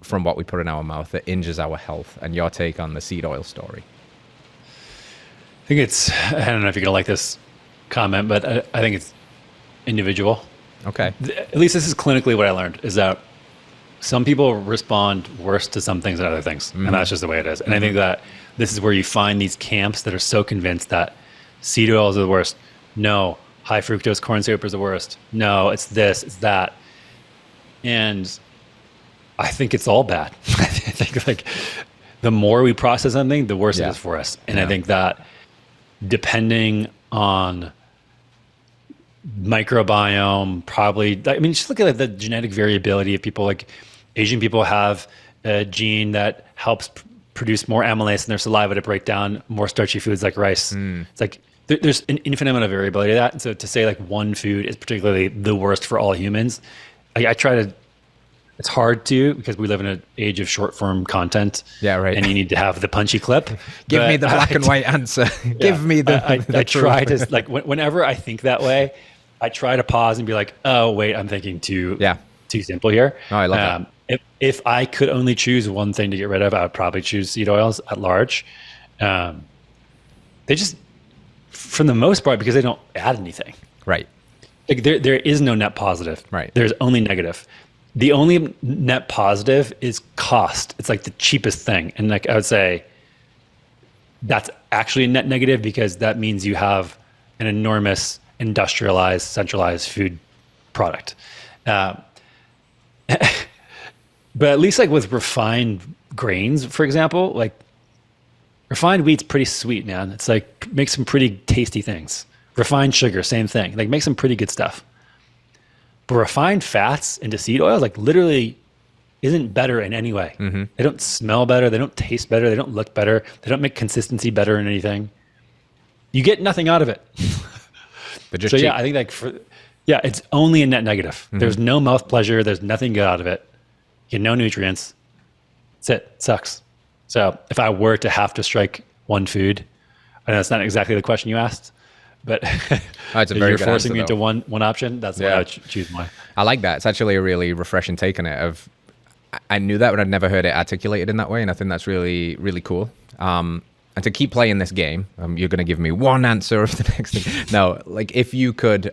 from what we put in our mouth that injures our health, and your take on the seed oil story. I think I don't know if you're going to like this comment, but I think it's individual. Okay. At least this is clinically what I learned, is that some people respond worse to some things than other things. And that's just the way it is. And I think that this is where you find these camps that are so convinced that seed oils are the worst. No, high fructose corn syrup is the worst. No, it's this, it's that. And I think it's all bad. I think like the more we process something, the worse it is for us. And I think that depending on microbiome, probably, just look at the genetic variability of people. Like Asian people have a gene that helps produce more amylase in their saliva to break down more starchy foods like rice. It's like there's an infinite amount of variability to that. And so to say like one food is particularly the worst for all humans, I try to, it's hard to, because we live in an age of short form content. Yeah, right. And you need to have the punchy clip. Give me the black and white answer. Give me the I try to, like, whenever I think that way, I try to pause and be like, oh, wait, I'm thinking too simple here. Oh, I love that. If I could only choose one thing to get rid of, I would probably choose seed oils at large. They just, for the most part, because they don't add anything. Right. Like there is no net positive. Right. There's only negative. The only net positive is cost. It's like the cheapest thing. And like I would say, that's actually a net negative because that means you have an enormous industrialized, centralized food product. But at least like with refined grains, for example, like refined wheat's pretty sweet, man. It's like makes some pretty tasty things. Refined sugar, same thing. Like makes some pretty good stuff. But refined fats into seed oils, like literally isn't better in any way. They don't smell better. They don't taste better. They don't look better. They don't make consistency better in anything. You get nothing out of it. So yeah, I think like it's only a net negative. There's no mouth pleasure. There's nothing good out of it. You get no nutrients. That's it. It sucks. So if I were to have to strike one food, I know that's not exactly the question you asked, but it's a very you're good forcing answer, me into one option. That's why I would choose mine. I like that. It's actually a really refreshing take on it. I knew that, but I'd never heard it articulated in that way, and I think that's really, really cool. And to keep playing this game, you're going to give me one answer of the next thing. No, like if you could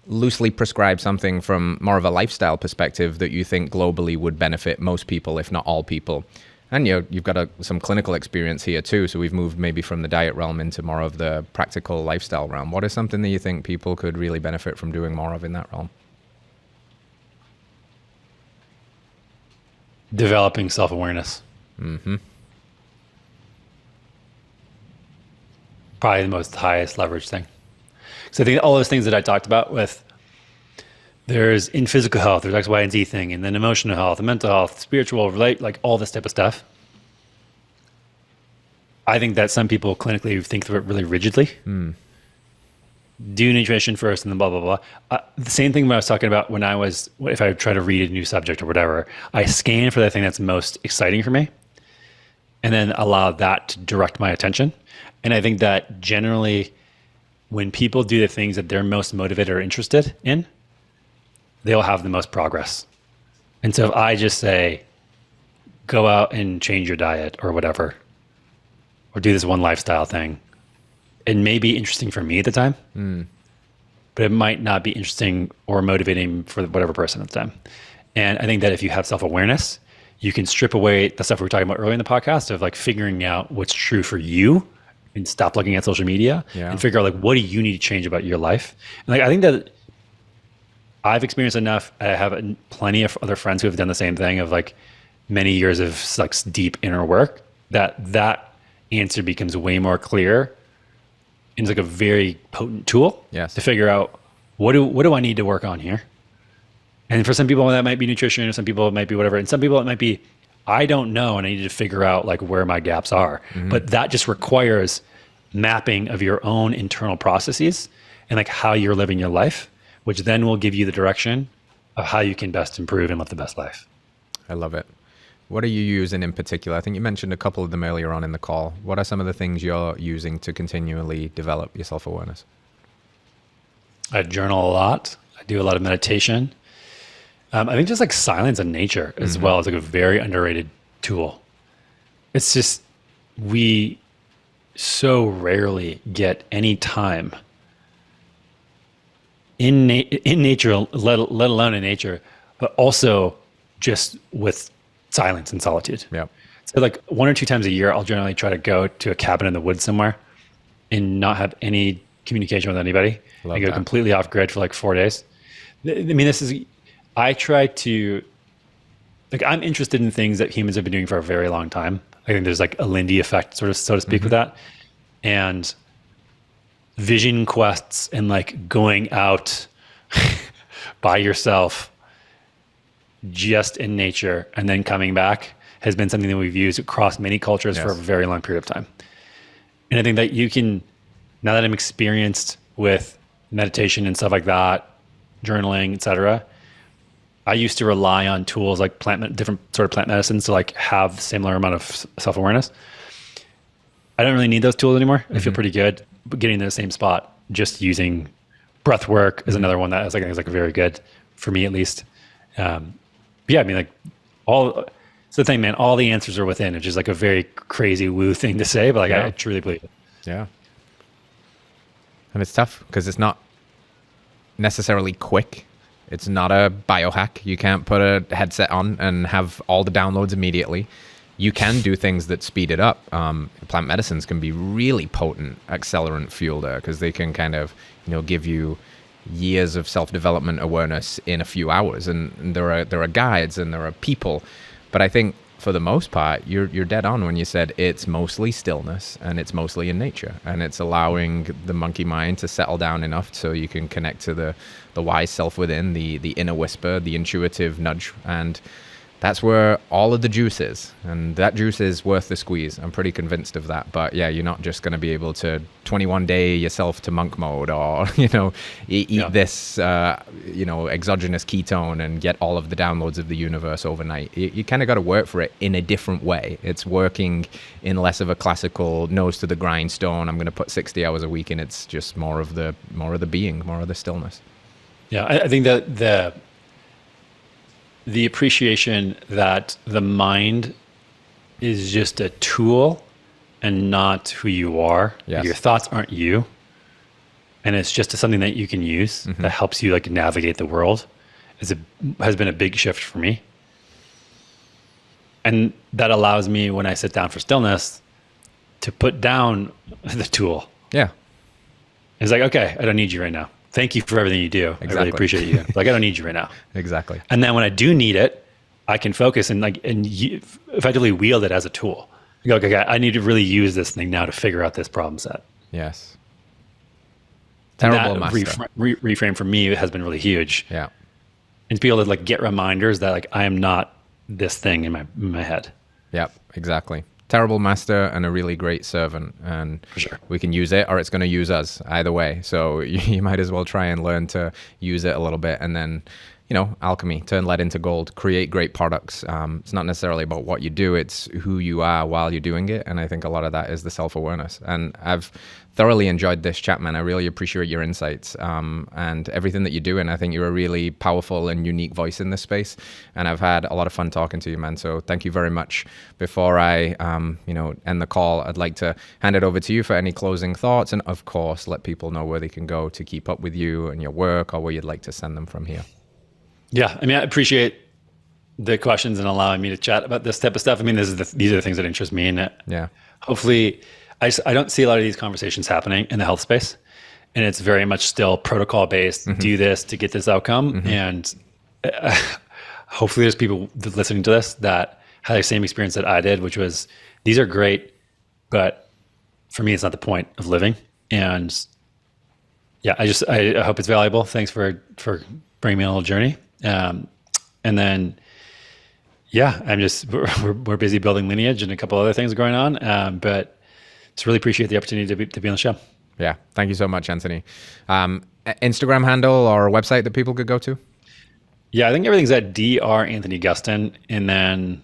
loosely prescribe something from more of a lifestyle perspective that you think globally would benefit most people, if not all people. And you've got some clinical experience here too, so we've moved maybe from the diet realm into more of the practical lifestyle realm. What is something that you think people could really benefit from doing more of in that realm? Developing self-awareness. Probably the most highest leverage thing. So I think all those things that I talked about there's in physical health, there's X, Y, and Z thing, and then emotional health, and mental health, spiritual, like all this type of stuff. I think that some people clinically think of it really rigidly. Do nutrition first and then blah, blah, blah. The same thing when I was talking about if I try to read a new subject or whatever, I scan for the thing that's most exciting for me and then allow that to direct my attention. And I think that generally when people do the things that they're most motivated or interested in, they'll have the most progress. And so if I just say, go out and change your diet or whatever, or do this one lifestyle thing. It may be interesting for me at the time, but it might not be interesting or motivating for whatever person at the time. And I think that if you have self-awareness, you can strip away the stuff we were talking about earlier in the podcast of like figuring out what's true for you and stop looking at social media and figure out like, what do you need to change about your life? And like, I think that I've experienced enough. I have plenty of other friends who have done the same thing of like many years of like deep inner work, that answer becomes way more clear. And it's like a very potent tool to figure out what do I need to work on here? And for some people that might be nutrition, or some people it might be whatever. And some people it might be, I don't know, and I need to figure out like where my gaps are. But that just requires mapping of your own internal processes and like how you're living your life, which then will give you the direction of how you can best improve and live the best life. I love it. What are you using in particular? I think you mentioned a couple of them earlier on in the call. What are some of the things you're using to continually develop your self-awareness? I journal a lot. I do a lot of meditation. I think just like silence and nature as well is like a very underrated tool. It's just, we so rarely get any time in nature, let alone in nature, but also just with silence and solitude. Yeah. So like 1 or 2 times a year, I'll generally try to go to a cabin in the woods somewhere and not have any communication with anybody. And go completely off grid for like 4 days. I mean, I try to, like, I'm interested in things that humans have been doing for a very long time. I think there's like a Lindy effect, sort of, so to speak, with that. And vision quests and like going out by yourself just in nature and then coming back has been something that we've used across many cultures for a very long period of time. And I think that you can, now that I'm experienced with meditation and stuff like that, journaling, etc., I used to rely on tools like different sort of plant medicines to like have similar amount of self-awareness. I don't really need those tools anymore. I feel pretty good, but getting to the same spot, just using breath work is another one that I think is like very good for me, at least. Yeah, I mean, like it's the thing, man, all the answers are within. It's just like a very crazy woo thing to say, but like I truly believe it. Yeah. And it's tough because it's not necessarily quick. It's not a biohack. You can't put a headset on and have all the downloads immediately. You can do things that speed it up. Plant medicines can be really potent accelerant fuel there because they can kind of, give you years of self-development awareness in a few hours. And there are guides and there are people. But I think for the most part, you're dead on when you said it's mostly stillness and it's mostly in nature. And it's allowing the monkey mind to settle down enough so you can connect to the wise self within, the inner whisper, the intuitive nudge. And that's where all of the juice is. And that juice is worth the squeeze. I'm pretty convinced of that. But yeah, you're not just going to be able to 21-day yourself to monk mode or, eat this, exogenous ketone and get all of the downloads of the universe overnight. You kind of got to work for it in a different way. It's working in less of a classical nose to the grindstone. I'm going to put 60 hours a week in. It's just more of the being, more of the stillness. Yeah, I think that the appreciation that the mind is just a tool and not who you are. Yes. Your thoughts aren't you. And it's just something that you can use that helps you like navigate the world has been a big shift for me. And that allows me, when I sit down for stillness, to put down the tool. Yeah. It's like, okay, I don't need you right now. Thank you for everything you do. Exactly. I really appreciate you. Like, I don't need you right now. Exactly. And then when I do need it, I can focus and effectively wield it as a tool. I go, okay, I need to really use this thing now to figure out this problem set. Yes. Terrible that master. Reframe for me has been really huge. Yeah. And to be able to like get reminders that like I am not this thing in my head. Yep, exactly. Terrible master and a really great servant, and for sure we can use it or it's going to use us either way. So you might as well try and learn to use it a little bit and then alchemy, turn lead into gold, create great products. It's not necessarily about what you do, it's who you are while you're doing it. And I think a lot of that is the self-awareness. And I've thoroughly enjoyed this chat, man. I really appreciate your insights and everything that you do. And I think you're a really powerful and unique voice in this space. And I've had a lot of fun talking to you, man. So thank you very much. Before I, end the call, I'd like to hand it over to you for any closing thoughts. And of course, let people know where they can go to keep up with you and your work, or where you'd like to send them from here. Yeah, I mean, I appreciate the questions and allowing me to chat about this type of stuff. I mean, these are the things that interest me, and hopefully, I don't see a lot of these conversations happening in the health space, and it's very much still protocol based. Do this to get this outcome, and hopefully, there's people listening to this that had the same experience that I did, which was these are great, but for me, it's not the point of living. And yeah, I hope it's valuable. Thanks for bringing me on a little journey. And then, we're busy building Lineage and a couple other things going on. But just really appreciate the opportunity to be on the show. Yeah. Thank you so much, Anthony. Instagram handle or website that people could go to? Yeah, I think everything's at Dr. Anthony Gustin, and then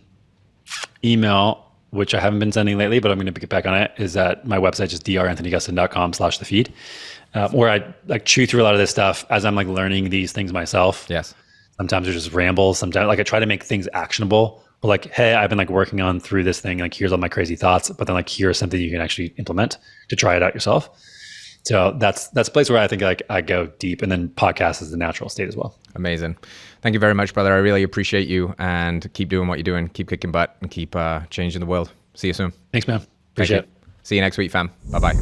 email, which I haven't been sending lately, but I'm going to get back on it, is at my website, just dranthonygustin.com/thefeed, where I chew through a lot of this stuff as I'm learning these things myself. Yes. Sometimes there's just rambles. Sometimes I try to make things actionable. But hey, I've been working on through this thing. Here's all my crazy thoughts. But then here's something you can actually implement to try it out yourself. So that's a place where I think I go deep. And then podcast is the natural state as well. Amazing. Thank you very much, brother. I really appreciate you, and keep doing what you're doing. Keep kicking butt and keep changing the world. See you soon. Thanks, man. Appreciate it. See you next week, fam. Bye-bye.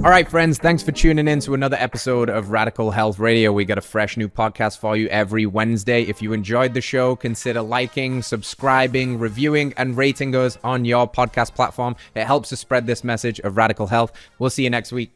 All right, friends, thanks for tuning in to another episode of Radical Health Radio. We got a fresh new podcast for you every Wednesday. If you enjoyed the show, consider liking, subscribing, reviewing, and rating us on your podcast platform. It helps to spread this message of radical health. We'll see you next week.